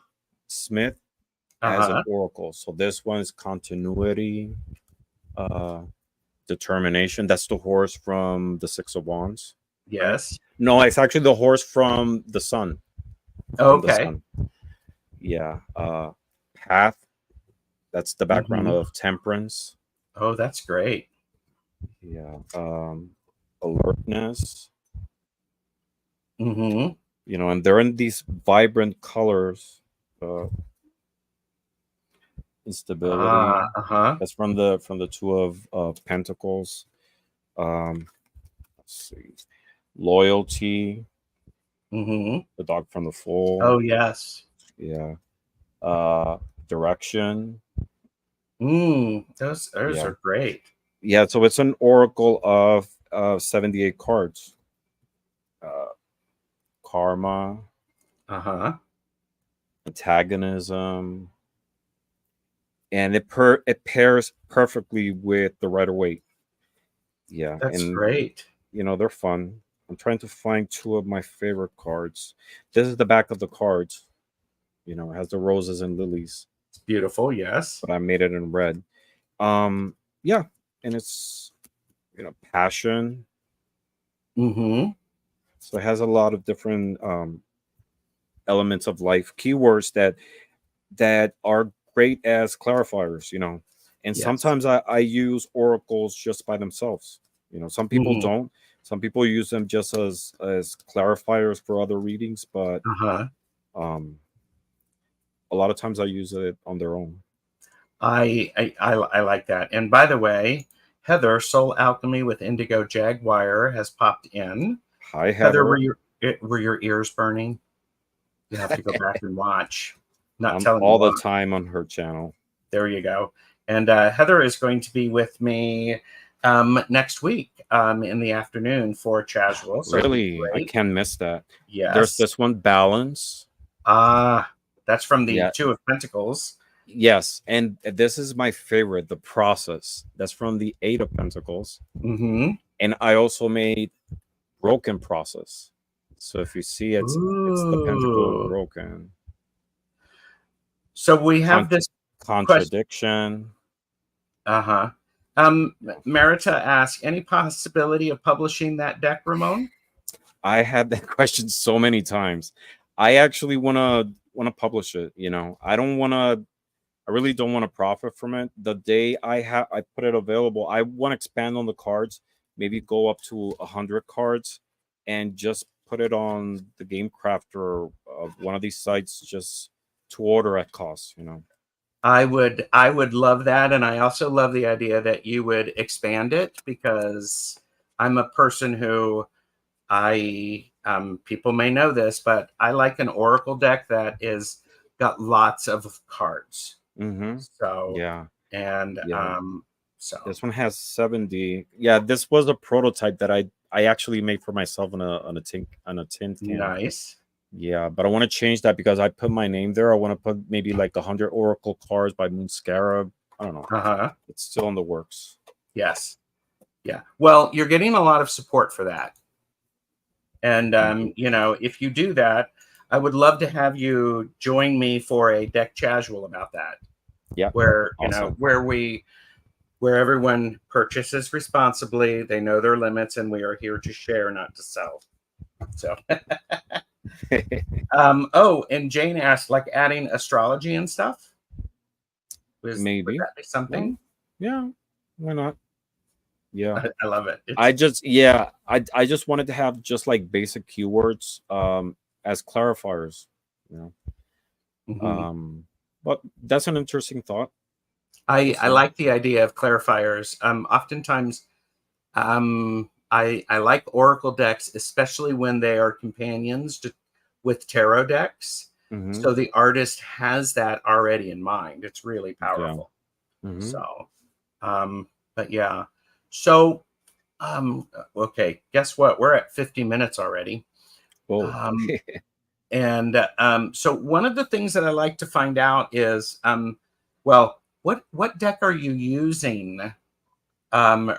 Smith as an uh-huh. oracle. So this one is continuity, uh, determination. That's the horse from the Six of Wands, right? Yes. No, it's actually the horse from the sun. From the Okay. sun. Yeah. Path. That's the background Mm-hmm. of temperance. Oh, that's great. Yeah. Alertness. Mm-hmm. And they're in these vibrant colors. Instability. Uh-huh. That's from the Two of Pentacles. Let's see. Loyalty. Mm-hmm. The dog from the Foal. Oh, yes. Yeah. Uh, Direction. Those Yeah. are great. Yeah. So it's an oracle of 78 cards. Uh, Karma, Uh-huh. antagonism, and it pairs perfectly with the Rider Waite. Yeah, That's and great. they're fun. I'm trying to find 2 of my favorite cards. This is the back of the cards. It has the roses and lilies, It's beautiful, yes. but I made it in red. Yeah, and it's passion. Mm-hmm. So it has a lot of different elements of life, keywords that are great as clarifiers. And Yes. sometimes I use oracles just by themselves. Some people Mm-hmm. don't. Some people use them just as clarifiers for other readings, but Uh-huh. um, a lot of times I use it on their own. I like that. And by the way, Heather, Soul Alchemy with Indigo Jaguar has popped in. Hi, Heather, Heather. were your ears burning? You have to go back and watch. Not I'm telling you all the why. time on her channel. There you go. And Heather is going to be with me next week in the afternoon for Chasual. So it'll be Really, I great. can't miss that. There's Yes. this one, Balance. That's from the Yeah, Two of Pentacles. yes, and this is my favorite, the Process. That's from the Eight of Pentacles. Mm-hmm. And I also made Broken Process. So if you see, it's the pentacle Ooh. broken. So we have this question. Contradiction. Uh-huh. Marita asks, any possibility of publishing that deck, Ramon? I had that question so many times. I actually wanna publish it. I really don't want to profit from it. The day I put it available, I want to expand on the cards, maybe go up to 100 cards, and just put it on the Game Crafter of one of these sites, just to order at cost. I would love that, and I also love the idea that you would expand it because I'm a person who people may know this, but I like an oracle deck that is got lots of cards. Mm-hmm. So Yeah, and yeah. so This one has 70. Yeah, this was a prototype that I actually made for myself on a tin can. nice. Yeah, but I want to change that because I put my name there. I want to put maybe like 100 Oracle cards by Moon Scarab. I don't know. Uh-huh. It's still in the works. Yes. Yeah. Well, you're getting a lot of support for that. And you know, if you do that, I would love to have you join me for a deck casual about that, Yeah. where you know, Awesome. where everyone purchases responsibly, they know their limits, and we are here to share, not to sell. So, oh, and Jane asked, like adding astrology and stuff. Would Maybe. that be Well, something? yeah. Why not? Yeah. I love it. I It's just yeah, I just wanted to have just like basic keywords as clarifiers, you know. mhm. Um but that's an interesting thought. We'll I see. like the idea of clarifiers. Oftentimes, I like Oracle decks, especially when they are companions with tarot decks. Mm-hmm. So the artist has that already in mind. It's really Yeah. powerful. Mm-hmm. So, but yeah. So, okay. Guess what? We're at 50 minutes already. Oh. Um, and so one of the things that I like to find out is, well, what deck are you using um,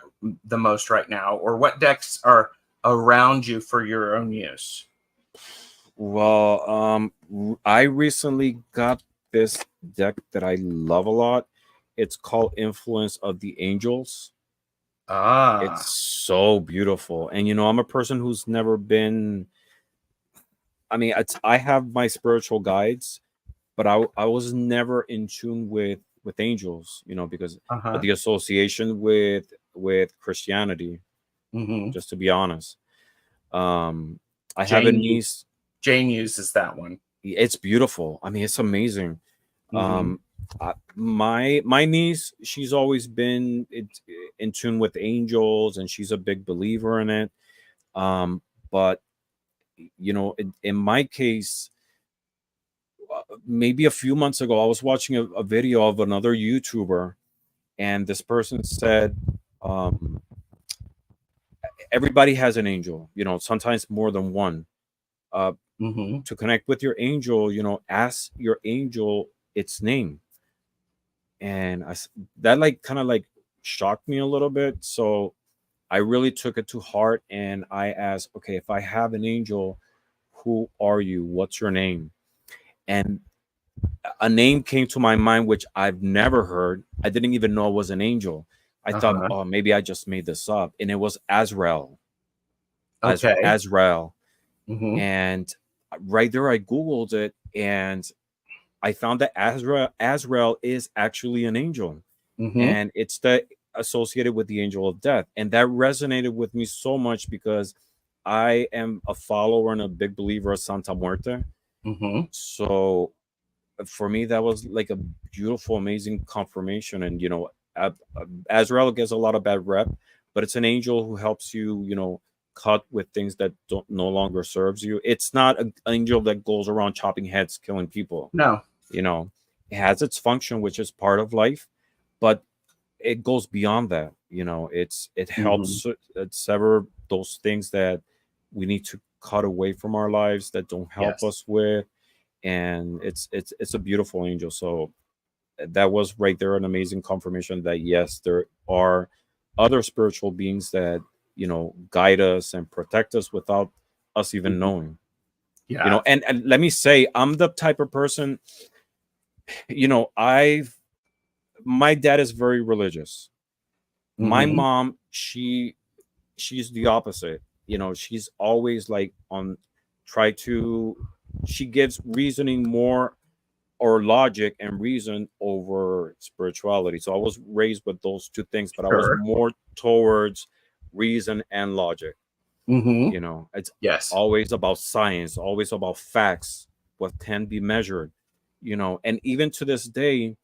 the most right now, or what decks are around you for your own use? Well, I recently got this deck that I love a lot. It's called Influence of the Angels. It's Ah, so beautiful. And you know, I'm a person who's never been, I mean, I have my spiritual guides, but I was never in tune with angels, you know, because of uh-huh. the association with Christianity, Hmm. just to be honest. Um I have a Jane niece. Jane uses that one. It's beautiful. I mean, it's amazing. Hmm. My niece, she's always been in tune with angels, and she's a big believer in it. But you know, in my case, maybe a few months ago, I was watching a video of another YouTuber, and this person said, um, everybody has an angel, you know, sometimes more than one. Uh, Hmm. to connect with your angel, you know, ask your angel its name. And that like kind of like shocked me a little bit. So I really took it to heart, and I asked, okay, if I have an angel, who are you? What's your name? And a name came to my mind which I've never heard. I didn't even know it was an angel. I thought, Uh-huh. oh, maybe I just made this up, and it was Azrael. Okay. Azrael. Hmm. And right there, I googled it, and I found that Azrael is actually an angel, Hmm. and it's the associated with the angel of death, and that resonated with me so much because I am a follower and a big believer of Santa Muerte. Hmm. So for me, that was like a beautiful, amazing confirmation. And you know, Azrael gets a lot of bad rep, but it's an angel who helps you, you know, cut with things that don't no longer serves you. It's not an angel that goes around chopping heads, killing people. No. You know, it has its function, which is part of life, but it goes beyond that. You know, it Hmm. helps sever those things that we need to cut away from our lives that don't help Yes. us with. And it's a beautiful angel. So that was right there an amazing confirmation that yes, there are other spiritual beings that, you know, guide us and protect us without us even Hmm. knowing. You Yeah. know, and let me say, I'm the type of person, you know, my dad is very religious. My Hmm. mom, she's the opposite. You know, she's always like on try to she gives reasoning more, or logic and reason over spirituality. So I was raised with those two things, but I was Sure. more towards reason and logic. Hmm. You know, it's Yes. always about science, always about facts, what can be measured, you know. And even to this day,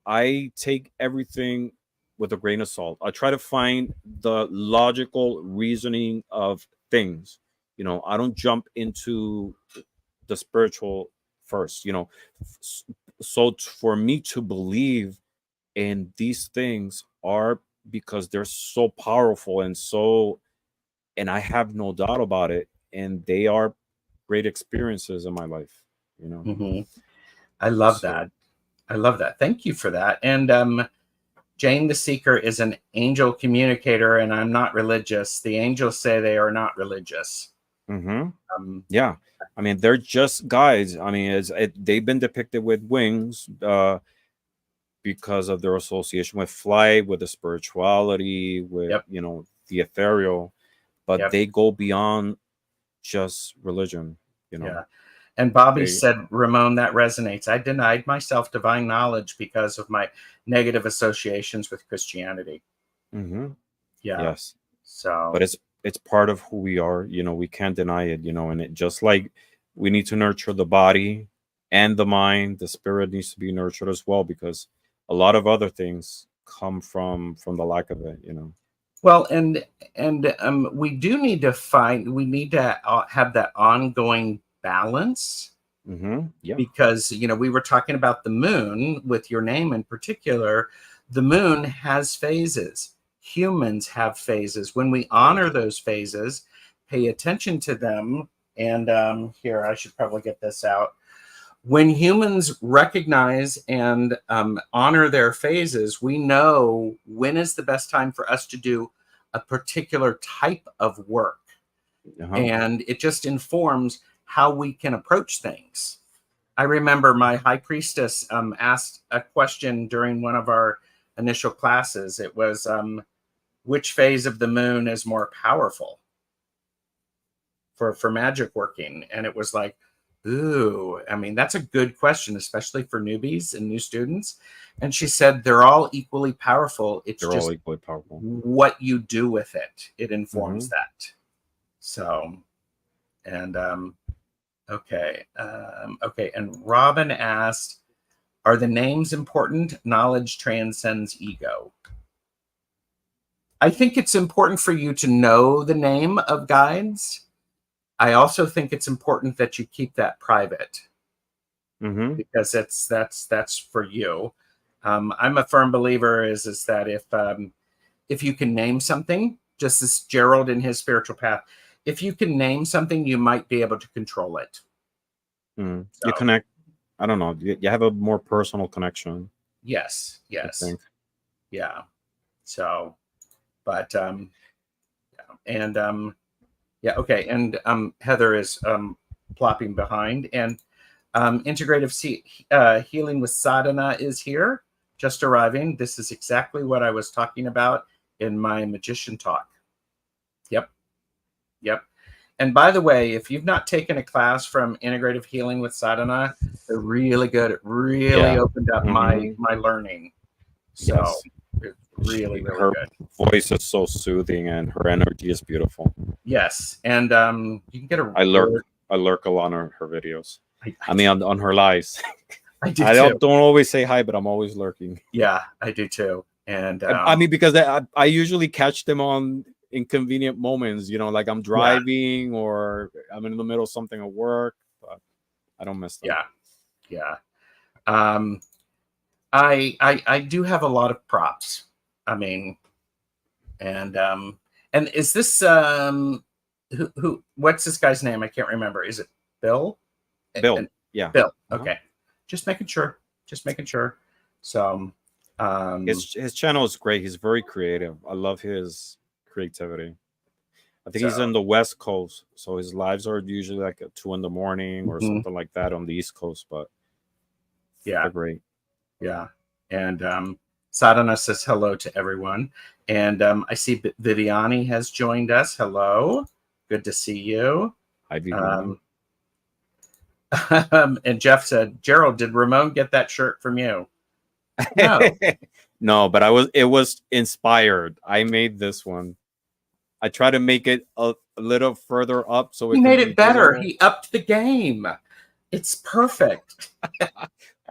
I take everything with a grain of salt. I try to find the logical reasoning of things. You know, I don't jump into the spiritual first, you know. S- So for me to believe in these things are because they're so powerful and so, and I have no doubt about it, and they are great experiences in my life, you know. Hmm. I love So that. I love that. Thank you for that. And Jane the Seeker is an angel communicator, and I'm not religious. The angels say they are not religious. Mm-hmm. Um, Yeah, I mean they're just guides. I mean, they've been depicted with wings because of their association with flight, with the spirituality, with yep, the ethereal, but yep, they go beyond just religion. You know, yeah. And Bobby they. said, Ramon, that resonates. I denied myself divine knowledge because of my negative associations with Christianity. Mm-hmm. Yeah. Yes, but So, it's part of who we are. We can't deny it. And it just like we need to nurture the body and the mind. The spirit needs to be nurtured as well because a lot of other things come from the lack of it. well, and we do need to we need to have that ongoing balance Mm-hmm. Yeah. because, we were talking about the moon with your name in particular. The moon has phases. Humans have phases. When we honor those phases, pay attention to them. And here, I should probably get this out. When humans recognize and honor their phases, we know when is the best time for us to do a particular type of work. Uh-huh. And it just informs how we can approach things. I remember my high priestess asked a question during one of our initial classes. It was, which phase of the moon is more powerful for magic working? And it was like, ooh, I mean, that's a good question, especially for newbies and new students. And she said they're all equally powerful. It's They're all just equally powerful. what you do with it. It Mm-hmm. informs that. So, and okay. And Robin asked, are the names important? Knowledge transcends ego. I think it's important for you to know the name of guides. I also think it's important that you keep that private Mm-hmm. because that's for you. I'm a firm believer is that if you can name something, just as Gerald in his spiritual path, if you can name something, you might be able to control it. Mm-hmm. You So connect. I don't know. You have a more personal connection. yes, I yes, think. yeah. So, but and yeah, okay. And Heather is plopping behind, and integrative healing with sadhana is here, just arriving. This is exactly what I was talking about in my magician talk. Yep, yep. And by the way, if you've not taken a class from integrative healing with sadhana, they're really good. It really Yeah. opened up Mm-hmm. my learning. So Yes. it's really, really Her good. voice is so soothing, and her energy is beautiful. Yes, and you can get a I lurk. really. I lurk a lot on her videos. I I mean, on her lives. I do I too. don't always say hi, but I'm always lurking. Yeah, I do too. And I mean, because I usually catch them on inconvenient moments. Like I'm yeah, driving or I'm in the middle of something at work, but I don't miss them. yeah, yeah. Um, I do have a lot of props. I mean, and is this who what's this guy's name? I can't remember. Is it Bill? Bill, And yeah, Bill. uh-huh. Okay, just making sure. Just making sure. So His channel is great. He's very creative. I love his creativity. I think so he's in the West Coast, so his lives are usually like at 2 a.m. or mhm, something like that on the East Coast. But yeah, they're great. yeah. And Sadhana says hello to everyone. And I see Viviani has joined us. Hello. Good to see you. Hi, Viviani. And Jeff said, Gerald, did Ramon get that shirt from you? No. No, but it was inspired. I made this one. I try to make it a little further up so He it can made be it better. visible. He upped the game. It's perfect.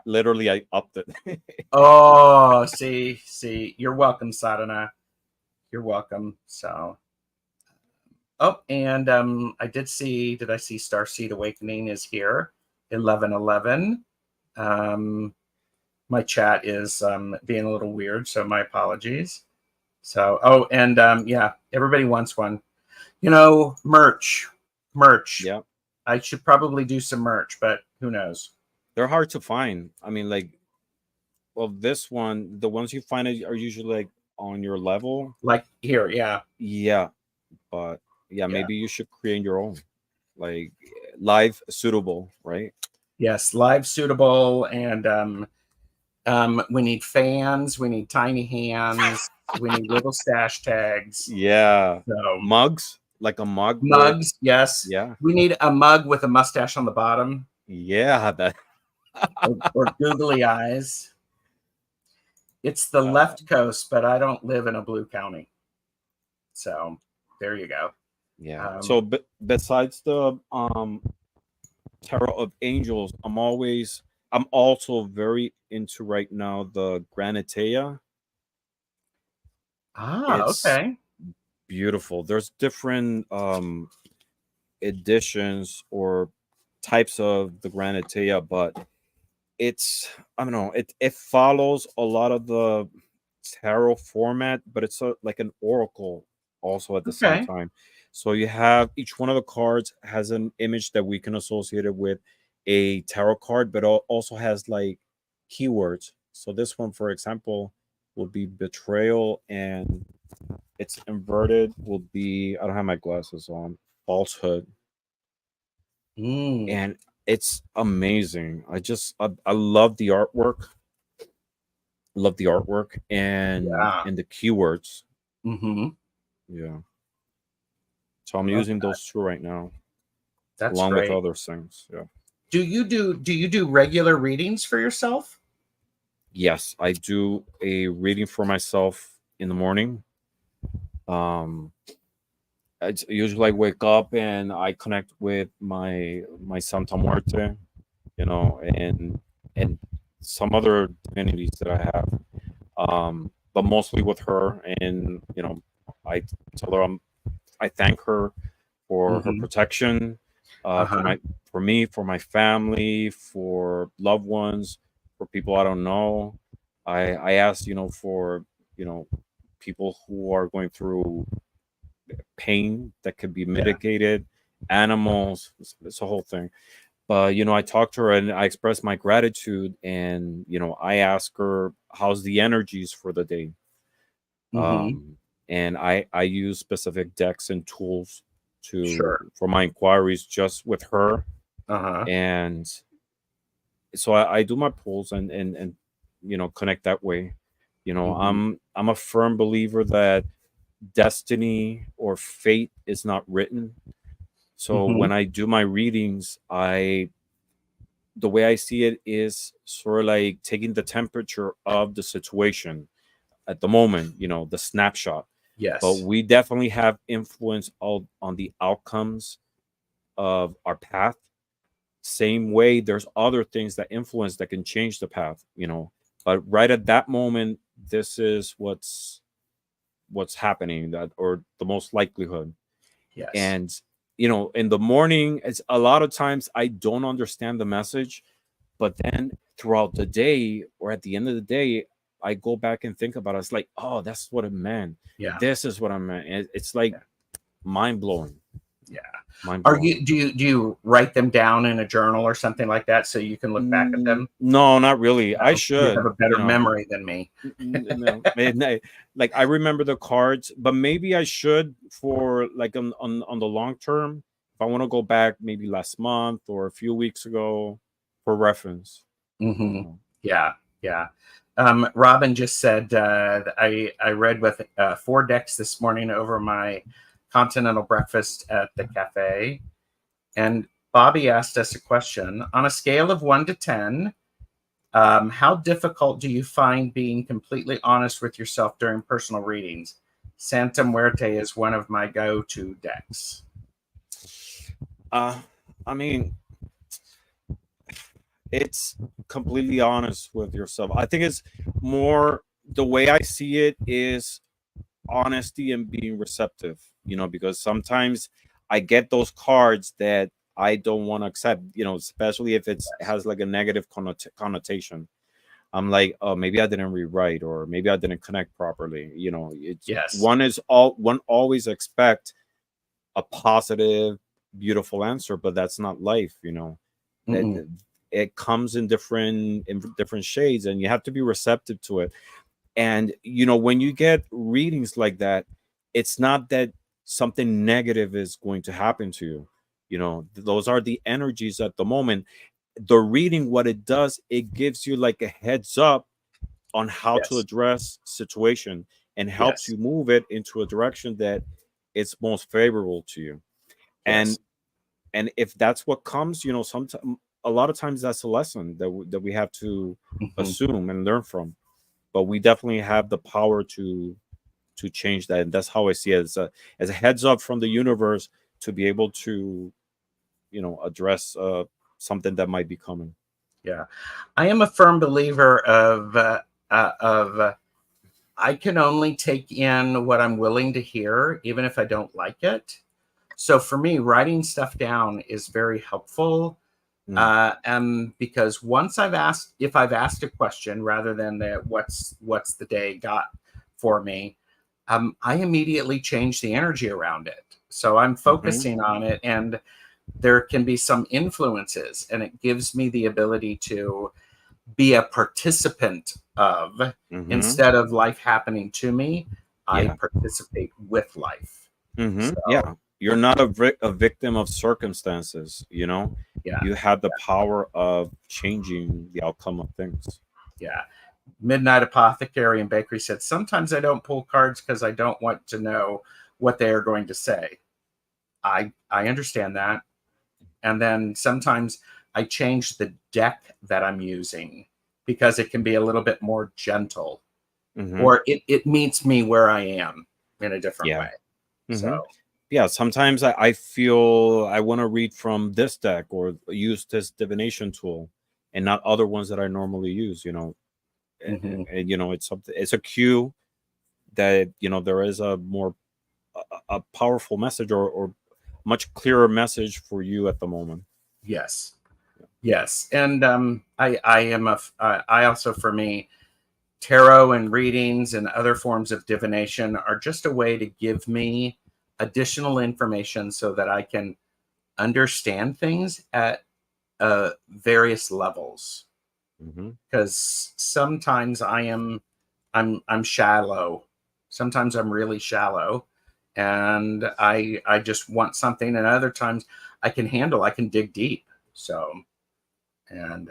Literally, I upped it. Oh, see. You're welcome, Sadhana. You're welcome. So, oh, and did I see Starseed Awakening is here, 11:11. My chat is being a little weird, so my apologies. So, oh, and yeah, everybody wants one. Merch. Yeah, I should probably do some merch, but who knows? they're hard to find. I mean, like, well, this one, the ones you find are usually like on your level. Like here, yeah, Yeah, but yeah, yeah. maybe you should create your own. like live suitable, right? Yes, live suitable, and we need fans, we need tiny hands, we need little stash tags. Yeah. So Mugs, like a mug with, mugs, yes. yeah. We need a mug with a mustache on the bottom, Yeah, that or googly eyes. It's the left coast, but I don't live in a blue county. So there you go. yeah. So besides the Tarot of Angels, I'm also very into right now the Granitea. It's Okay. beautiful. There's different editions or types of the Granitea, but it's, I don't know, it follows a lot of the tarot format, but it's like an oracle also at the same Okay. time. So you have each one of the cards has an image that we can associate it with a tarot card, but also has like keywords. So this one, for example, will be betrayal, and it's inverted will be, I don't have my glasses on, falsehood. Mm, And it's amazing. I love the artwork. Love the artwork yeah. and the keywords. Mm-hmm. Yeah. So I'm Okay. using those two right now, That's along with great. other things. Yeah. Do you do regular readings for yourself? Yes, I do a reading for myself in the morning. Um, usually I wake up and I connect with my Santa Muerte, and some other divinities that I have. But mostly with her, and I tell her I thank her for her Mm-hmm. protection, Uh-huh. for me, for my family, for loved ones, for people I don't know. I ask, for you know people who are going through pain that can be Yeah. mitigated, animals. It's a whole thing. But I talked to her and I expressed my gratitude, and I ask her how's the energies for the day. Mm-hmm. And I use specific decks and tools to Sure. for my inquiries just with her. Uh-huh. And so I do my pulls and connect that way. Mm-hmm. I'm a firm believer that destiny or fate is not written. So Mm-hmm. when I do my readings, the way I see it is sort of like taking the temperature of the situation at the moment, the snapshot. But Yes. we definitely have influence on the outcomes of our path. Same way, there's other things that influence that can change the path. But right at that moment, this is what's happening, that or the most likelihood. Yes. And in the morning, it's a lot of times I don't understand the message, but then throughout the day or at the end of the day, I go back and think about it. It's like, oh, that's what it meant. Yeah. This is what I meant. It's like Yeah. mind blowing. Yeah. Mind Are blowing. you do you write them down in a journal or something like that so you can look back at them? No, not really. I No, you have should, a better memory than me. no, like I remember the cards, but maybe I should for like on the long term. If I want to go back, maybe last month or a few weeks ago, for reference. You Mm-hmm. know. Yeah. Yeah. Robin just said that I read with 4 decks this morning over my continental breakfast at the cafe. And Bobby asked us a question. On a scale of 1 to 10, how difficult do you find being completely honest with yourself during personal readings? Santa Muerte is one of my go-to decks. Uh, I mean, it's completely honest with yourself. I think it's more the way I see it is honesty and being receptive, because sometimes I get those cards that I don't want to accept, especially if it has like a negative connotation. I'm like, oh, maybe I didn't rewrite, or maybe I didn't connect properly. It's Yes. one always expect a positive, beautiful answer, but that's not life. It, Mm-mm. it comes in different shades, and you have to be receptive to it. And when you get readings like that, it's not that something negative is going to happen to you. You know, those are the energies at the moment. The reading, what it does, it gives you like a heads up on how to Yes. address situation and helps Yes. you move it into a direction that it's most favorable to you. Yes. And if that's what comes, you know, sometimes, a lot of times that's a lesson that we have to Mhm. assume and learn from. But we definitely have the power to change that, and that's how I see it, as a heads up from the universe to be able to, you know, address something that might be coming. Yeah. I am a firm believer of I can only take in what I'm willing to hear, even if I don't like it. So for me, writing stuff down is very helpful. Mm. Because once if I've asked a question rather than what's the day got for me, I immediately change the energy around it. So I'm Hmm. focusing on it, and there can be some influences, and it gives me the ability to be a participant of, Hmm. instead of life happening to me, I Yeah. participate with life. Hmm. So Yeah. You're not a victim of circumstances, you know? yeah, You have the power of changing the outcome of things. yeah. Midnight Apothecary and Bakery said, sometimes I don't pull cards because I don't want to know what they are going to say. I understand that. And then sometimes I change the deck that I'm using because it can be a little bit more gentle, Hmm. or it meets me where I am in a different Yeah. way. Hmm. So Yeah, sometimes I feel I want to read from this deck or use this divination tool and not other ones that I normally use, you know. mhm. And, you know, it's something, it's a cue that, you know, there is a more a powerful message, or much clearer message for you at the moment. Yes, yes. And I also, for me, tarot and readings and other forms of divination are just a way to give me additional information so that I can understand things at various levels. Hmm. Because sometimes I'm shallow. Sometimes I'm really shallow, and I just want something. And other times I can dig deep. So, and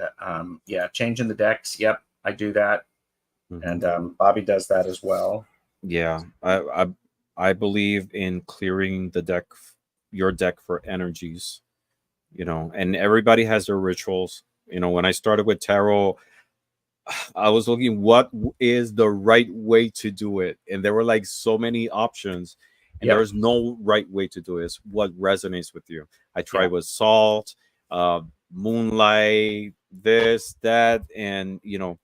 yeah, changing the decks. Yep, I do that, Hmm. and Bobby does that as well. Yeah, I believe in clearing the deck, your deck for energies, you know, and everybody has their rituals. You know, when I started with tarot, I was looking what is the right way to do it, and there were like so many options, and there Yep. is no right way to do it. It's what resonates with you. I Yeah. tried with salt, uh, moonlight, this, that, and you know,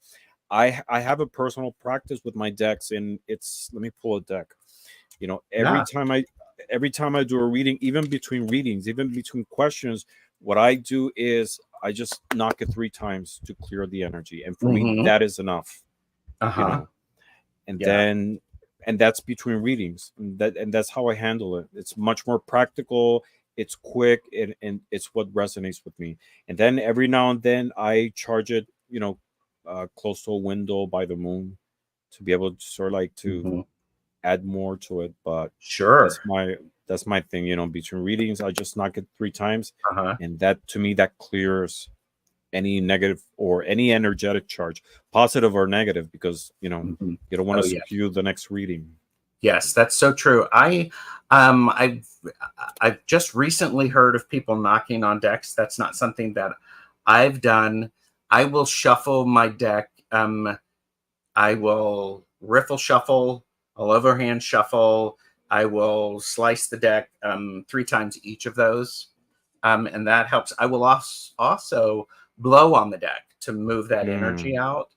I have a personal practice with my decks, and it's, let me pull a deck. You know, Yeah. every time I do a reading, even between readings, even between questions, what I do is I just knock it 3 times to clear the energy, and for me Mm-hmm. that is enough, Uh you huh. know. And Yeah. then, and that's between readings, and that's how I handle it. It's much more practical, it's quick, and it's what resonates with me. And then every now and then I charge it, you know, close to a window by the moon, to be able to sort of like to Mm-hmm. add more to it. But Sure. that's my that's my thing, you know. Between readings, I just knock it 3 times, Uh huh. and that, to me, that clears any negative or any energetic charge, positive or negative, because you know, Mm-hmm. you don't want Oh to yeah. skew the next reading. Yes, that's so true. Um I've I've just recently heard of people knocking on decks. That's not something that I've done. I will shuffle my deck. I will riffle shuffle, I'll overhand shuffle. I will slice the deck 3 times each of those. And that helps. I will also blow on the deck to move that energy Mm. out.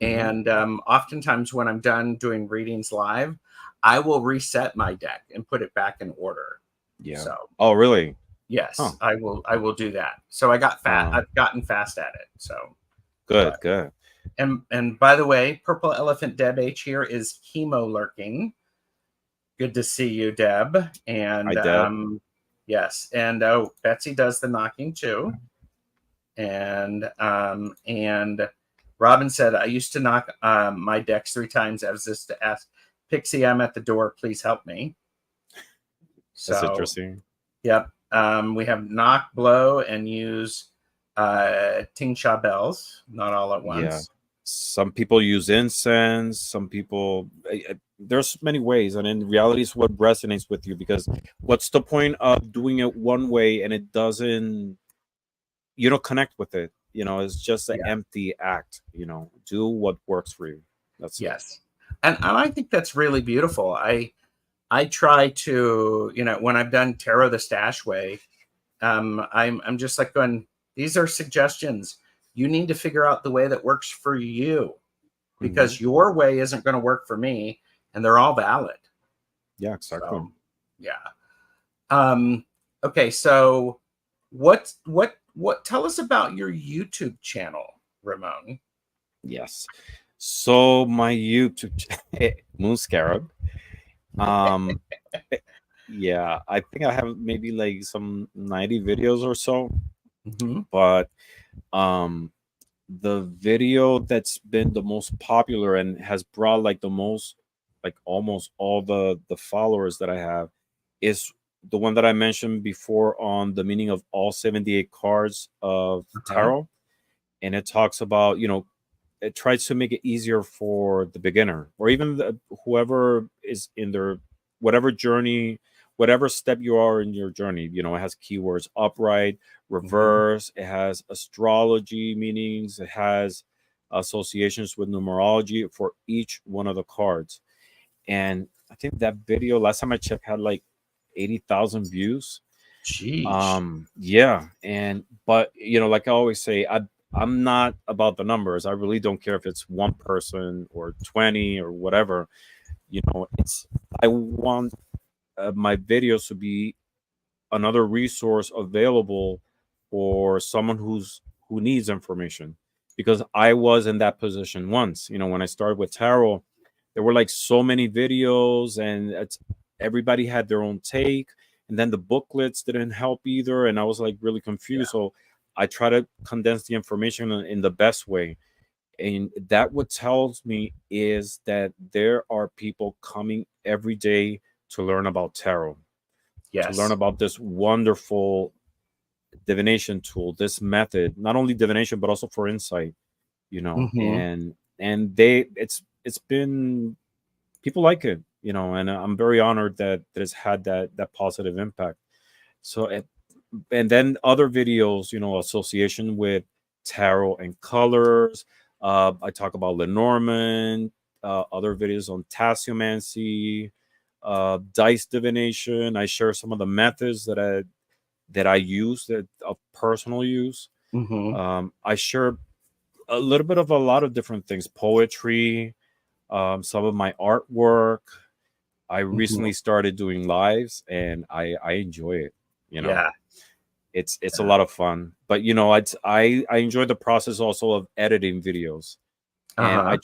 Hmm. And oftentimes, when I'm done doing readings live, I will reset my deck and put it back in order. Yeah. So Oh, really? Huh. yes, I will. I will do that. So I got fat. Uh, I've gotten fast at it. So, good, but good. and by the way, Purple Elephant Deb H here is chemo lurking. Good to see you, Deb. Hi, And Deb. yes, and oh, Betsy does the knocking too. And Robin said, I used to knock my decks 3 times as this to ask Pixie, I'm at the door, please help me. That's So interesting. yep. We have knock, blow, and use tingsha bells, not all at Yeah. once. Some people use incense. Some people, there's many ways, and in reality, it's what resonates with you. Because what's the point of doing it one way and it doesn't, you don't connect with it? It's just an Yeah. empty act. Do what works for you. That's it. Yes. And I think that's really beautiful. I try to, when I've done Tarot the Stash way, I'm just like going, these are suggestions. You need to figure out the way that works for you, because your way isn't going to work for me, and they're all valid. Yeah, exactly. So, yeah. Okay, so what tell us about your YouTube channel, Ramón? Yes. So my YouTube Moon Scarab. Yeah, I think I have maybe like some 90 videos or so. But the video that's been the most popular and has brought like the most, like almost all the followers that I have, is the one that I mentioned before on the meaning of all 78 cards of tarot. And it talks about, it tries to make it easier for the beginner, or even whoever is in their whatever journey, whatever step you are in your journey. It has keywords: upright, reverse. It has astrology meanings. It has associations with numerology for each one of the cards. And I think that video, last time I checked, had like 80,000 views. Jeez. Yeah. But like I always say, I'm not about the numbers. I really don't care if it's one person or 20 or whatever. I want my videos to be another resource available for someone who needs information, because I was in that position once. When I started with tarot, there were like so many videos, and everybody had their own take, and then the booklets didn't help either, and I was like really confused. So I try to condense the information in the best way. And that what tells me is that there are people coming every day to learn about tarot, to learn Yes. about this wonderful divination tool, this method, not only divination but also for insight. And it's been, people like it, and I'm very honored that it's had that positive impact. So and then other videos, association with tarot and colors. I talk about Lenormand. Other videos on tasseomancy, dice divination. I share some of the methods that I use, that of personal use. I share a little bit of a lot of different things: poetry, some of my artwork. I recently started doing lives, and I enjoy it. Yeah. It's a lot of fun. But I enjoy the process also of editing videos, and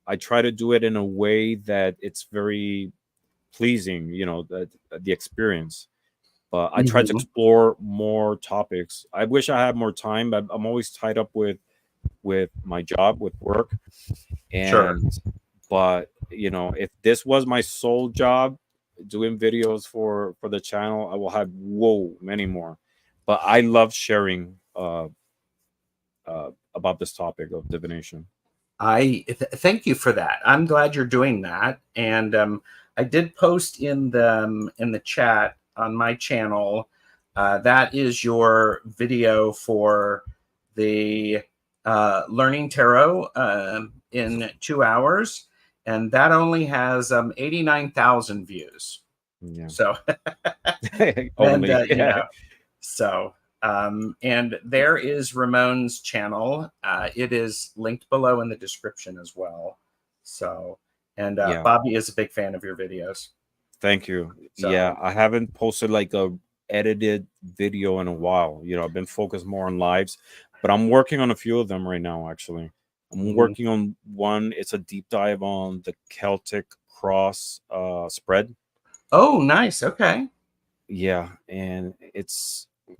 I try to do it in a way that it's very pleasing, the experience. But I try to explore more topics. I wish I had more time, but I'm always tied up with my job, with work. Sure. But if this was my sole job, doing videos for the channel, I will have many more. But I love sharing about this topic of divination. Thank you for that. I'm glad you're doing that. And I did post in the chat on my channel. That is your video for the learning tarot in 2 hours, and that only has 89,000 views. Yeah. So Only. and so and there is Ramon's channel. It is linked below in the description as well. So, and Bobby is a big fan of your videos. Thank you. So, yeah, I haven't posted like a edited video in a while. I've been focused more on lives, but I'm working on a few of them right now. Actually, I'm working on one. It's a deep dive on the Celtic cross spread. Oh, nice. Okay. Yeah, and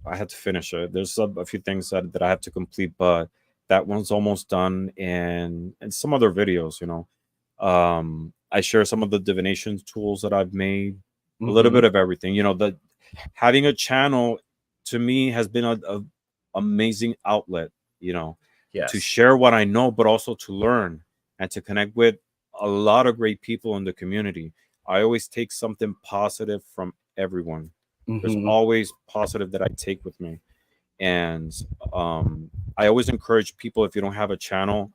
I had to finish it. There's a few things that I have to complete, but that one's almost done. And some other videos, I share some of the divination tools that I've made, a little bit of everything. having a channel to me has been a amazing outlet, you know, Yes. to share what I know, but also to learn and to connect with a lot of great people in the community. I always take something positive from everyone. There's Mhm. always positive that I take with me. And I always encourage people, if you don't have a channel,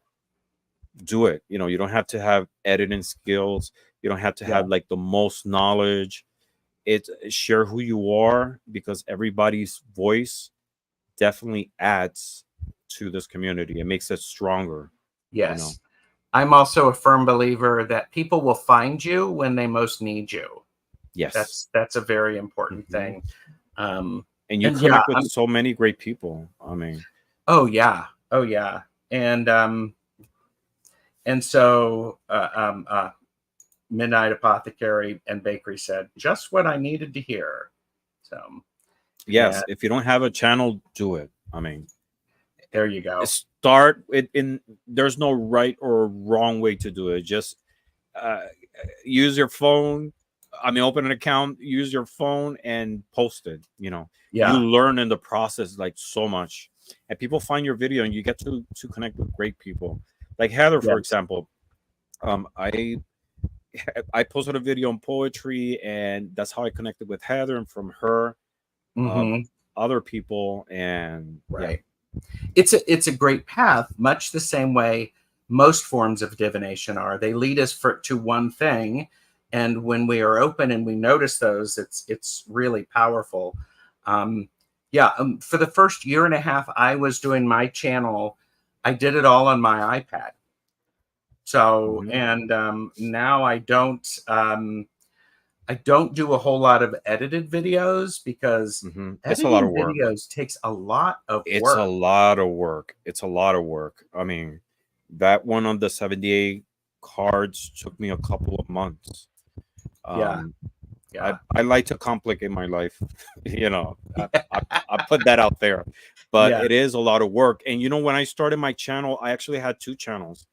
do it. You know, you don't have to have editing skills. You don't have to Yeah. have like the most knowledge. It share who you are, because everybody's voice definitely adds to this community. It makes it stronger. You know. Yes. I'm also a firm believer that people will find you when they most need you. Yes. That's a very important Mhm. thing. Um, And you and yeah, connect with so many great people. I mean, oh yeah, oh yeah, and so Midnight Apothecary and Bakery said just what I needed to hear. So, and yes, if you don't have a channel, do it. I mean, there you go. start it in. There's no right or wrong way to do it. Just uh, use your phone. I mean, open an account, use your phone, and post it. You know, you Yeah. learn in the process like so much, and people find your video, and you get to connect with great people. Like Heather, for Yes. example. I posted a video on poetry, and that's how I connected with Heather, and from her, Mm-hmm. other people, and yeah. Right. It's a great path, much the same way most forms of divination are. They lead us to one thing, and when we are open and we notice those, it's really powerful. Yeah, for the first year and a half I was doing my channel, I did it all on my iPad. So, Mhm. and now I don't do a whole lot of edited videos because It's a lot of editing work. videos takes a lot of It's a work. lot of work. It's a lot of work. I mean, that one on the 78 cards took me a couple of months. Yeah, Um, yeah. I like to complicate my life, you know. I put that out there, but Yeah. it is a lot of work. And you know, when I started my channel, I actually had two channels.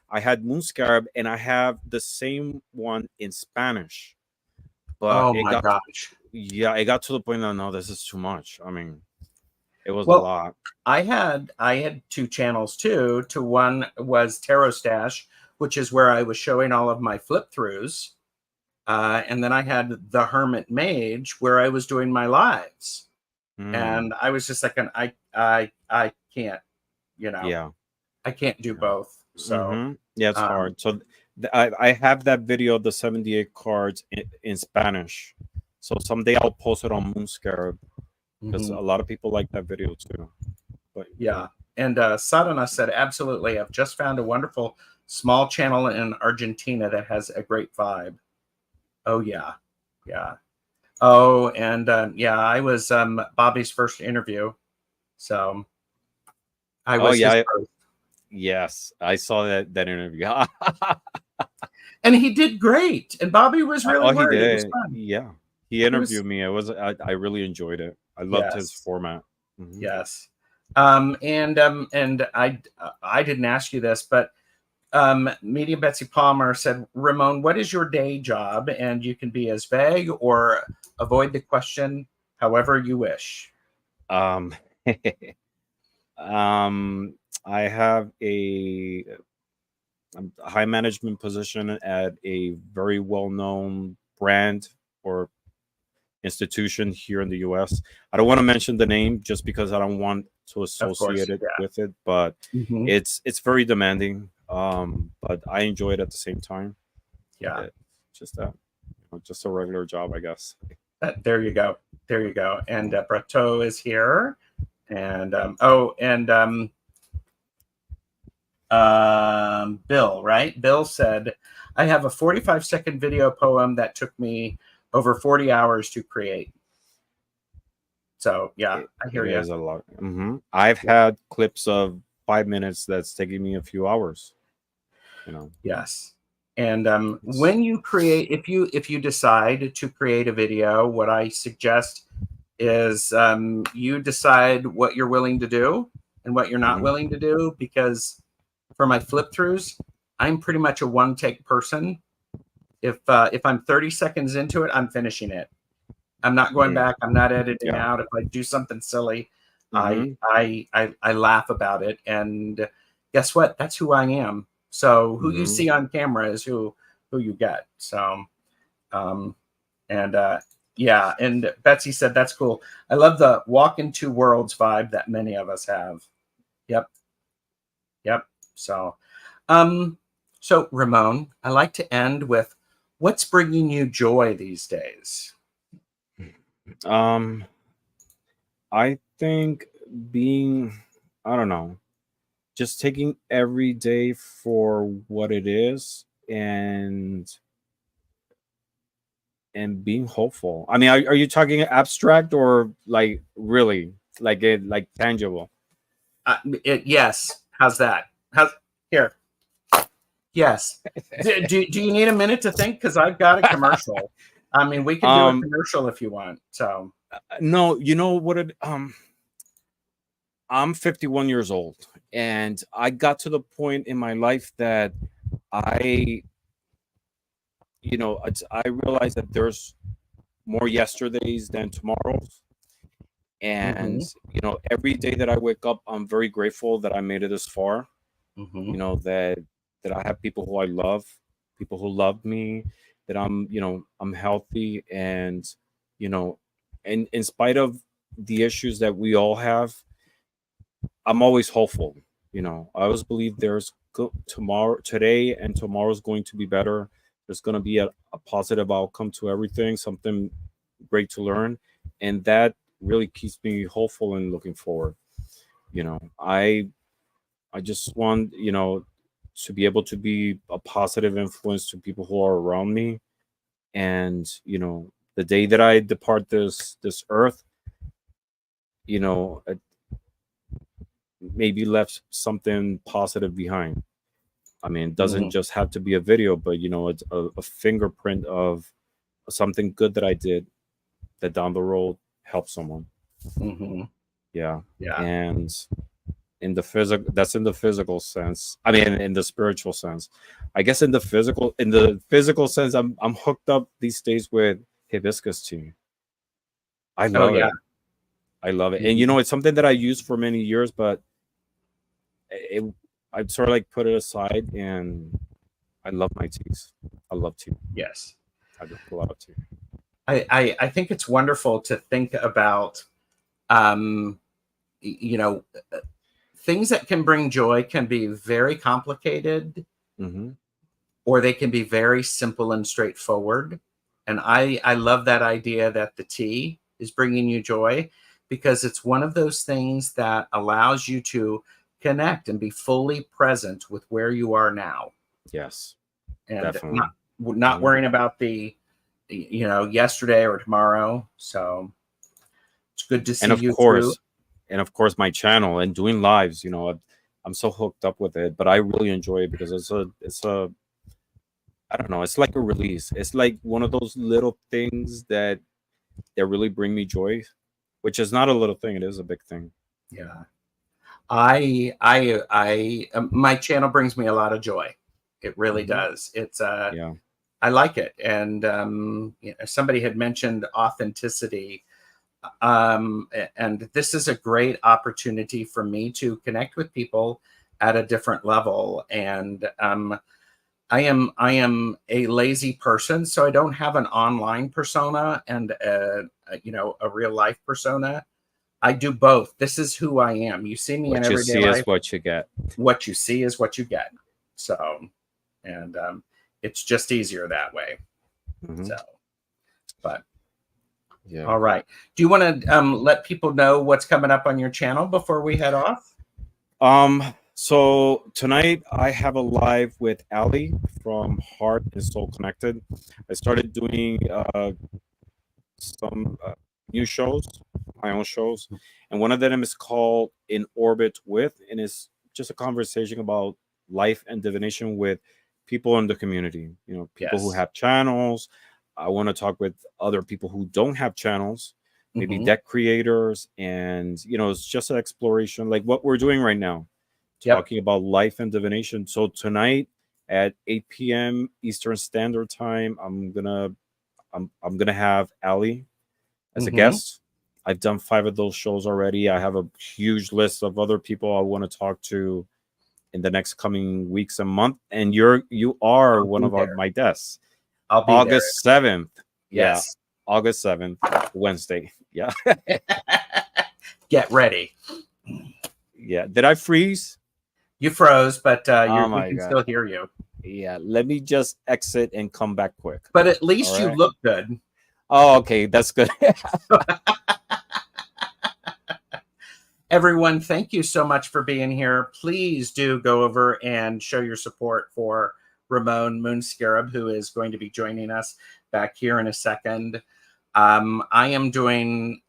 I had Moon Scarab, and I have the same one in Spanish. But Oh my gosh. it got to the point that no, this is too much. I mean, it was a Well, lot. I had two channels too. To one was Tarotstache, which is where I was showing all of my flip throughs. And then I had the Hermit Mage where I was doing my lives. Mm, And I was just like I can't, yeah. I can't do Yeah. both. So Yeah, it's um hard. So I have that video of the 78 cards in Spanish. So someday I'll post it on Moon Scarab, because mhm. a lot of people like that video too. But yeah. Yeah. And Sadhana said, absolutely. I've just found a wonderful small channel in Argentina that has a great vibe. Oh, yeah. Yeah. Oh, and yeah, I was Bobby's first interview. So I Oh was yeah. his first. Yes, I saw that interview. And he did great. And Bobby was really Oh, he worried. It was did. fun. Yeah, he It was, interviewed me. I really enjoyed it. I loved his yes. format. Hmm. Yes. And I didn't ask you this, but Medium Betsy Palmer said, Ramon, what is your day job? And you can be as vague or avoid the question however you wish. Um, um, I have a high management position at a very well-known brand or institution here in the US. I don't want to mention the name just because I don't want to Of associate course. it Yeah. with it, but Mm-hmm. it's very demanding. But I enjoy it at the same time. Yeah. It, just that, just a regular job, I guess. There you go. There you go. And Brateau is here. And Bill, right? Bill said, I have a 45-second video poem that took me over 40 hours to create. So yeah, I It hear you. is a lot. I've had clips of 5 minutes that's taking me a few hours. You know, Yes. And it's when you create, if you decide to create a video, what I suggest is you decide what you're willing to do and what you're not mhm. willing to do. Because for my flip throughs, I'm pretty much a one take person. If I'm 30 seconds into it, I'm finishing it. I'm not going Mm. back. I'm not editing Yeah. out. If I do something silly, Hmm. I laugh about it. And guess what? That's who I am. So who you Hmm. see on camera is who you get. So um, and yeah, and Betsy said that's cool. I love the walk in two worlds vibe that many of us have. Yep, yep. So so Ramon, I like to end with what's bringing you joy these days? Um, I think being, I don't know, just taking every day for what it is and being hopeful. I mean, are you talking abstract or like really like it like tangible? Yes. How's that? How's here? Yes. Do you need a minute to think? Because I've got a commercial. I mean, we can do a um, commercial if you want. So, no, you know what it I'm 51 years old, and I got to the point in my life that I, I realized that there's more yesterdays than tomorrows. And, hmm every day that I wake up, I'm very grateful that I made it this far, hmm that I have people who I love, people who love me, that I'm healthy. And, you know, and in spite of the issues that we all have, I'm always hopeful. I always believe there's tomorrow, today, and tomorrow's going to be better. There's going to be a positive outcome to everything, something great to learn, and that really keeps me hopeful and looking forward. I just want to be able to be a positive influence to people who are around me, and the day that I depart this earth, maybe left something positive behind. I mean, it doesn't hmm just have to be a video, but it's a fingerprint of something good that I did that down the road helped someone. hmm Yeah. Yeah. And that's in the physical sense. I mean, in the spiritual sense. I guess in the physical sense, I'm hooked up these days with hibiscus tea. I Oh love yeah. it. I love it. And hmm it's something that I used for many years, but it I sort of like put it aside, and I love my teas. I love tea. Yes. I drink a lot of tea. I think it's wonderful to think about, um, you know, things that can bring joy can be very complicated Hmm. or they can be very simple and straightforward. And I love that idea that the tea is bringing you joy because it's one of those things that allows you to connect and be fully present with where you are now Yes, and definitely. not Hmm. worrying about the yesterday or tomorrow. So it's good to And see of you through. course, my channel and doing lives. I'm so hooked up with it, but I really enjoy it because it's a I don't know. It's like a release. It's like one of those little things that really bring me joy, which is not a little thing. It is a big thing. Yeah. My channel brings me a lot of joy. It really Hmm. does. Yeah. I like it. And somebody had mentioned authenticity. And this is a great opportunity for me to connect with people at a different level. And I am a lazy person, so I don't have an online persona and a real life persona. I do both. This is who I am. You see me in What you everyday see is life. what you get. What you see is what you get. So, and it's just easier that way. Hmm. So, but Yeah. all right. Do you want to let people know what's coming up on your channel before we head off? So tonight I have a live with Ali from Heart and Soul Connected. I started doing some new shows, my own shows, and one of them is called In Orbit With, and it's just a conversation about life and divination with people in the community. People who Yes. have channels. I want to talk with other people who don't have channels, maybe hmm deck creators, and it's just an exploration like what we're doing right now, Yep. talking about life and divination. So tonight at 8 p.m. Eastern Standard Time, I'm gonna have Ali as a guest. I've done 5 of those shows already. I have a huge list of other people I want to talk to in the next coming weeks and month. And you are one of my guests. I'll be August 7th. Yes. Yeah, August 7th, Wednesday. Yeah. Get ready. Yeah. Did I freeze? You froze, but Oh we can still hear you. Yeah. Let me just exit and come back quick. But at least you look good. Oh, okay. That's good. Everyone, thank you so much for being here. Please do go over and show your support for Ramón Moon Scarab, who is going to be joining us back here in a second. I am doing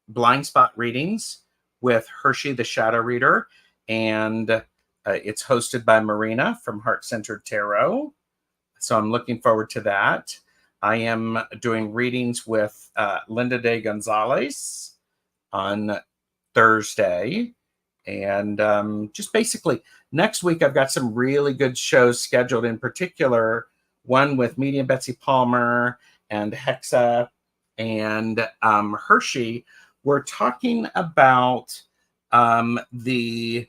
blind spot readings with Hershey the Shadow Reader, and it's hosted by Marina from Heart Centered Tarot. So I'm looking forward to that. I am doing readings with Linda de Gonzalez on Thursday. And just basically, next week, I've got some really good shows scheduled, in particular, one with Medium Betsy Palmer and Hexa and Hershey. We're talking about we're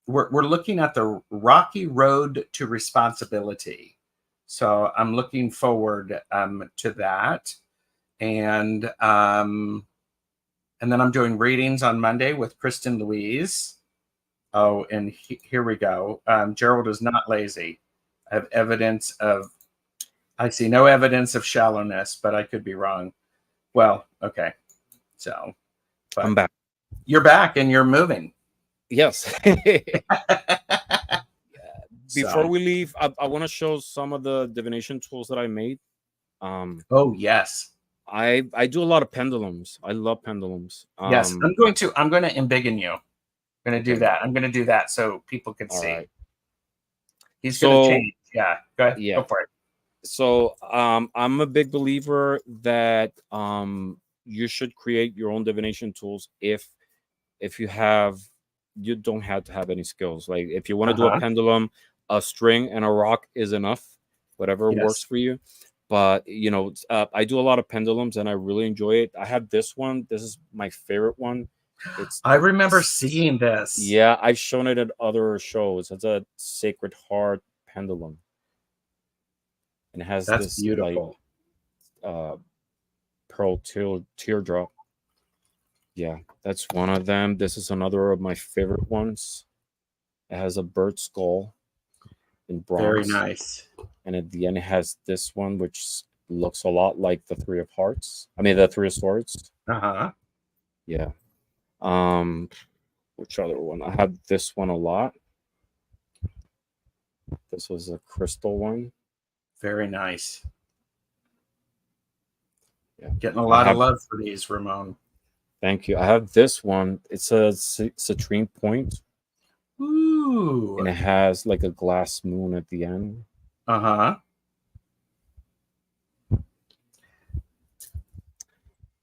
looking at the rocky road to responsibility. So I'm looking forward to that. And then I'm doing readings on Monday with Kristen Louise. Oh, and here we go. Gerald is not lazy. I have evidence of, I see no evidence of shallowness, but I could be wrong. Well, okay. So, I'm back. You're back and you're moving. Yes. Before we leave, I want to show some of the divination tools that I made. Oh, yes. I do a lot of pendulums. I love pendulums. Yes, I'm going to embiggen you. I'm going to do that. I'm going to do that so people can see. Right. He's going to change. Yeah, go ahead. Yeah. Go for it. So I'm a big believer that you should create your own divination tools if you don't have to have any skills. Like if you want to do a pendulum, a string and a rock is enough, whatever works for you. But I do a lot of pendulums and I really enjoy it. I have this one. This is my favorite one. I remember seeing this. Yeah, I've shown it at other shows. It's a Sacred Heart pendulum. And it has this beautiful pearl teardrop. Yeah, that's one of them. This is another of my favorite ones. It has a bird skull in bronze. Very nice. And at the end, it has this one, which looks a lot like the Three of Hearts. I mean, the Three of Swords. Yeah. Which other one? I have this one a lot. This was a crystal one. Very nice. Yeah. Getting a lot of love for these, Ramón. Thank you. I have this one. It's a citrine point. Ooh. And it has like a glass moon at the end.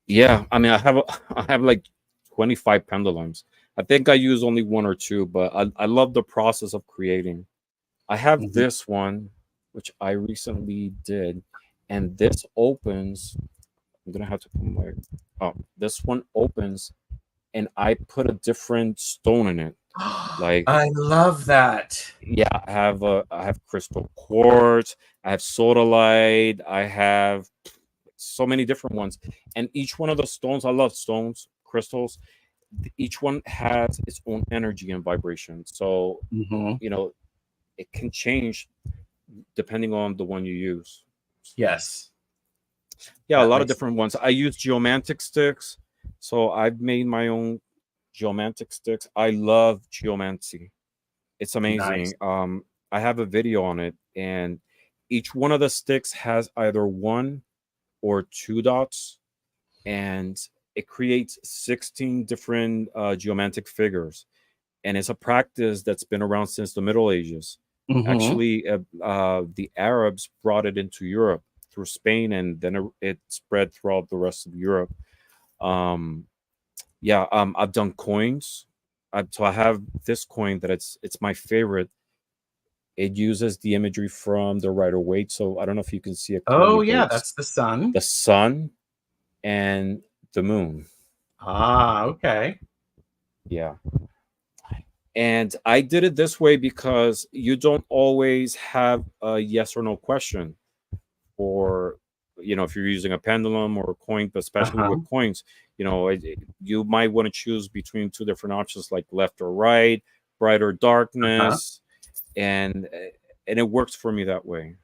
Yeah, I mean, I have like 25 pendulums. I think I use only 1 or 2, but I love the process of creating. I have this one, which I recently did, and this opens. I'm gonna have to put my. Oh, this one opens, and I put a different stone in it. Like I love that. Yeah, I have crystal quartz. I have sodalite. I have so many different ones, and each one of the stones. I love stones, crystals. Each one has its own energy and vibration. So it can change depending on the one you use. Yes. Yeah, a lot of different ones. I use geomantic sticks. So I've made my own geomantic sticks. I love geomancy. It's amazing. Nice. I have a video on it, and each one of the sticks has either 1 or 2 dots, and it creates 16 different geomantic figures. And it's a practice that's been around since the Middle Ages. Actually, the Arabs brought it into Europe through Spain, and then it spread throughout the rest of Europe. I've done coins. So I have this coin that it's my favorite. It uses the imagery from the Rider-Waite. So I don't know if you can see it. Oh yeah, that's the sun. The sun. and the moon. Ah, okay. Yeah. And I did it this way because you don't always have a yes or no question. Or, if you're using a pendulum or a coin, but especially Uh-huh. with coins, you might want to choose between two different options, like left or right, bright or Uh-huh. darkness, and it works for me that way.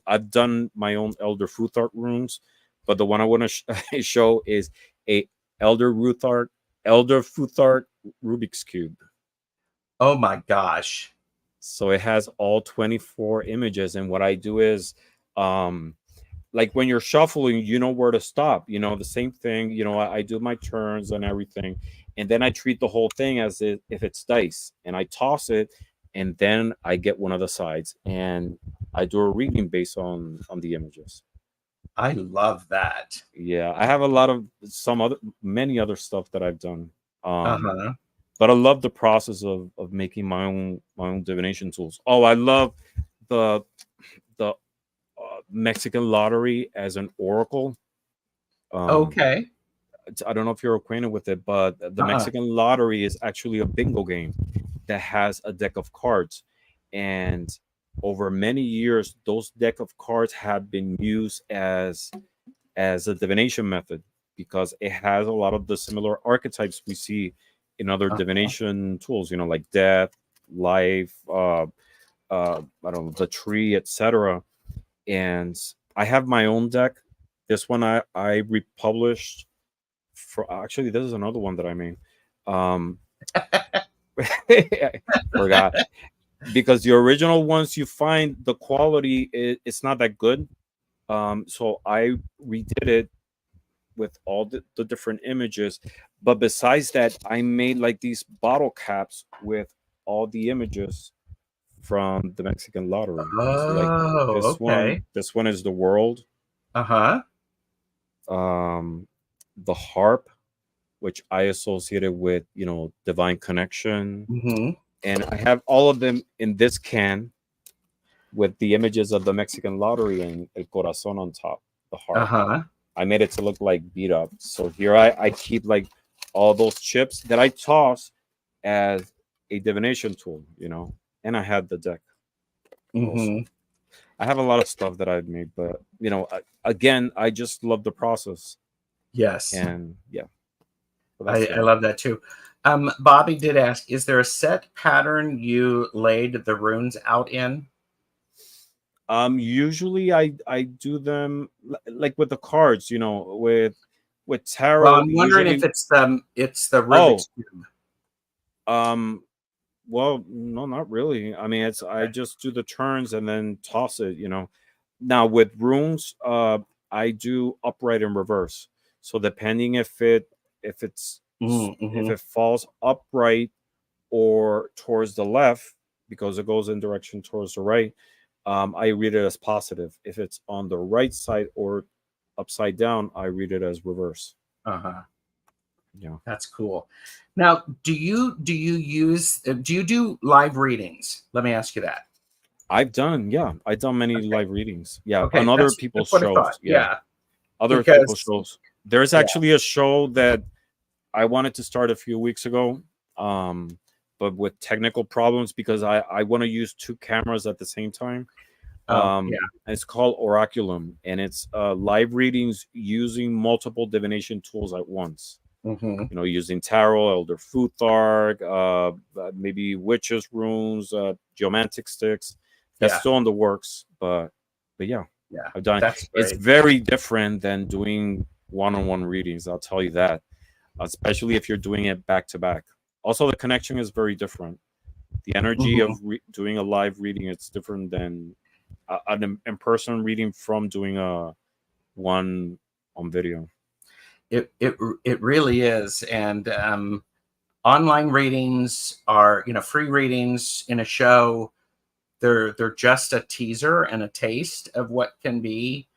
I've done my own Elder Futhark runes, but the one I want to show is a Elder Futhark Rubik's cube. Oh my gosh. So it has all 24 images, and what I do is, like when you're shuffling, you know where to stop. The same thing. I do my turns and everything, and then I treat the whole thing as if it's dice, and I toss it, and then I get one of the sides, and I do a reading based on the images. I love that. Yeah, I have many other stuff that I've done. Uh-huh. But I love the process of making my own divination tools. Oh, I love the the Mexican lottery as an oracle. Um, Okay. I don't know if you're acquainted with it, but the Uh-uh. Mexican lottery is actually a bingo game that has a deck of cards, and over many years, those deck of cards have been used as a divination method because it has a lot of the similar archetypes we see in other Uh-huh. divination tools. Like death, life, I don't know, the tree, etc. And I have my own deck. This one I republished. For actually, this is another one that I made. Um, I forgot because the original ones you find the quality it's not that good. So I redid it with all the different images. But besides that, I made like these bottle caps with all the images from the Mexican lottery. So like Oh, okay. this one is the world, Uh-huh. um, the harp, which I associated with, divine connection. Mm-hmm. And I have all of them in this can with the images of the Mexican lottery and El Corazon on top, the harp. Uh-huh. I made it to look like beat up. So here I keep like all those chips that I toss as a divination tool, and I had the deck also. Mm-hmm. I have a lot of stuff that I've made, but again, I just love the process, Yes. and yeah, so that's I that. love that too. Bobby did ask, is there a set pattern you laid the runes out in? Usually I do them like with the cards, with Well, tarot. I'm wondering if Usually, it's the oh, Rubik's Cube. um, well, no, not really. I mean, I Okay. just do the turns and then toss it. Now with runes, I do upright and reverse. So depending if it's if Mm-hmm. it falls upright or towards the left because it goes in direction towards the right, I read it as positive. If it's on the right side or upside down, I read it as reverse. Uh-huh. Yeah, That's cool. Now, do you do live readings? Let me ask you that. I've done many Okay. live readings. Yeah, on Okay, other that's people's what I thought. shows. Yeah, Yeah, other people's because shows. There's yeah. actually a show that I wanted to start a few weeks ago, um, but with technical problems because I want to use two cameras at the same time. Oh, yeah. It's called Oraculum, and it's live readings using multiple divination tools at once. Mm-hmm. Using tarot, Elder Futhark, maybe witches runes, geomantic sticks. That's Yeah. still in the works, but yeah, Yeah. I've done it. That's It's great. very different than doing one-on-one readings. I'll tell you that, especially if you're doing it back to back. Also, the connection is very different. The energy of Mm-hmm. doing a live reading it's different than an in-person reading from doing a one on video. It really is, and online readings are, free readings in a show. They're just a teaser and a taste of what can be.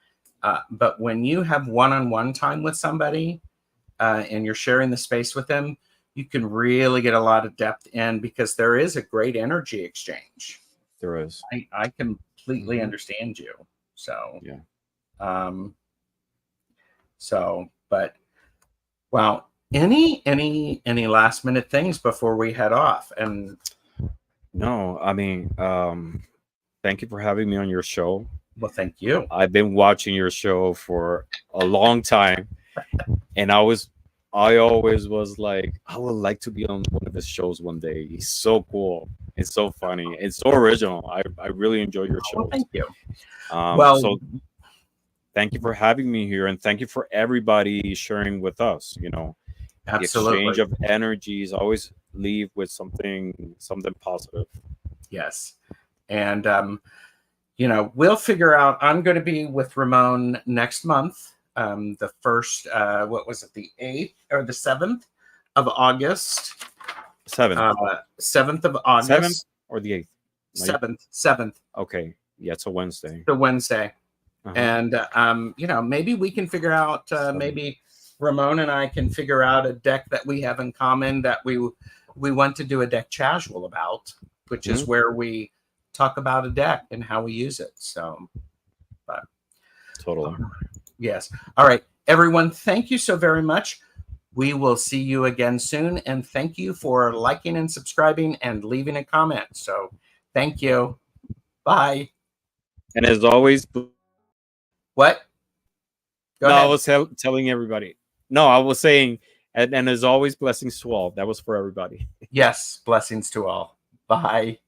But when you have one-on-one time with somebody, and you're sharing the space with them, you can really get a lot of depth in because there is a great energy exchange. There is. I completely Hmm. understand you. So, Yeah. um, So, but wow. Any last minute things before we head off? And No, I mean, thank you for having me on your show. well, thank you. I've been watching your show for a long time, and I always was like, I would like to be on one of his shows one day. He's so cool. It's so funny. It's so original. I really enjoy your shows. Well, thank you. Well, so thank you for having me here, and thank you for everybody sharing with us. You know, absolutely. The exchange of energies always leave with something positive. Yes, and we'll figure out. I'm going to be with Ramón next month. The first, what was it, the 8th or the 7th of August? 7th. 7th of August. 7th or the 8th? 7th. Okay. Yeah, it's a Wednesday. The Wednesday. And, maybe we can figure out, maybe Ramón and I can figure out a deck that we have in common that we want to do a deck casual about, which is where we talk about a deck and how we use it. So, but totally. Yes. All right, everyone. Thank you so very much. We will see you again soon. And thank you for liking and subscribing and leaving a comment. So thank you. Bye. And as always, what? Go ahead. I was telling everybody. No, I was saying, and as always, blessings to all. That was for everybody. Yes. Blessings to all. Bye.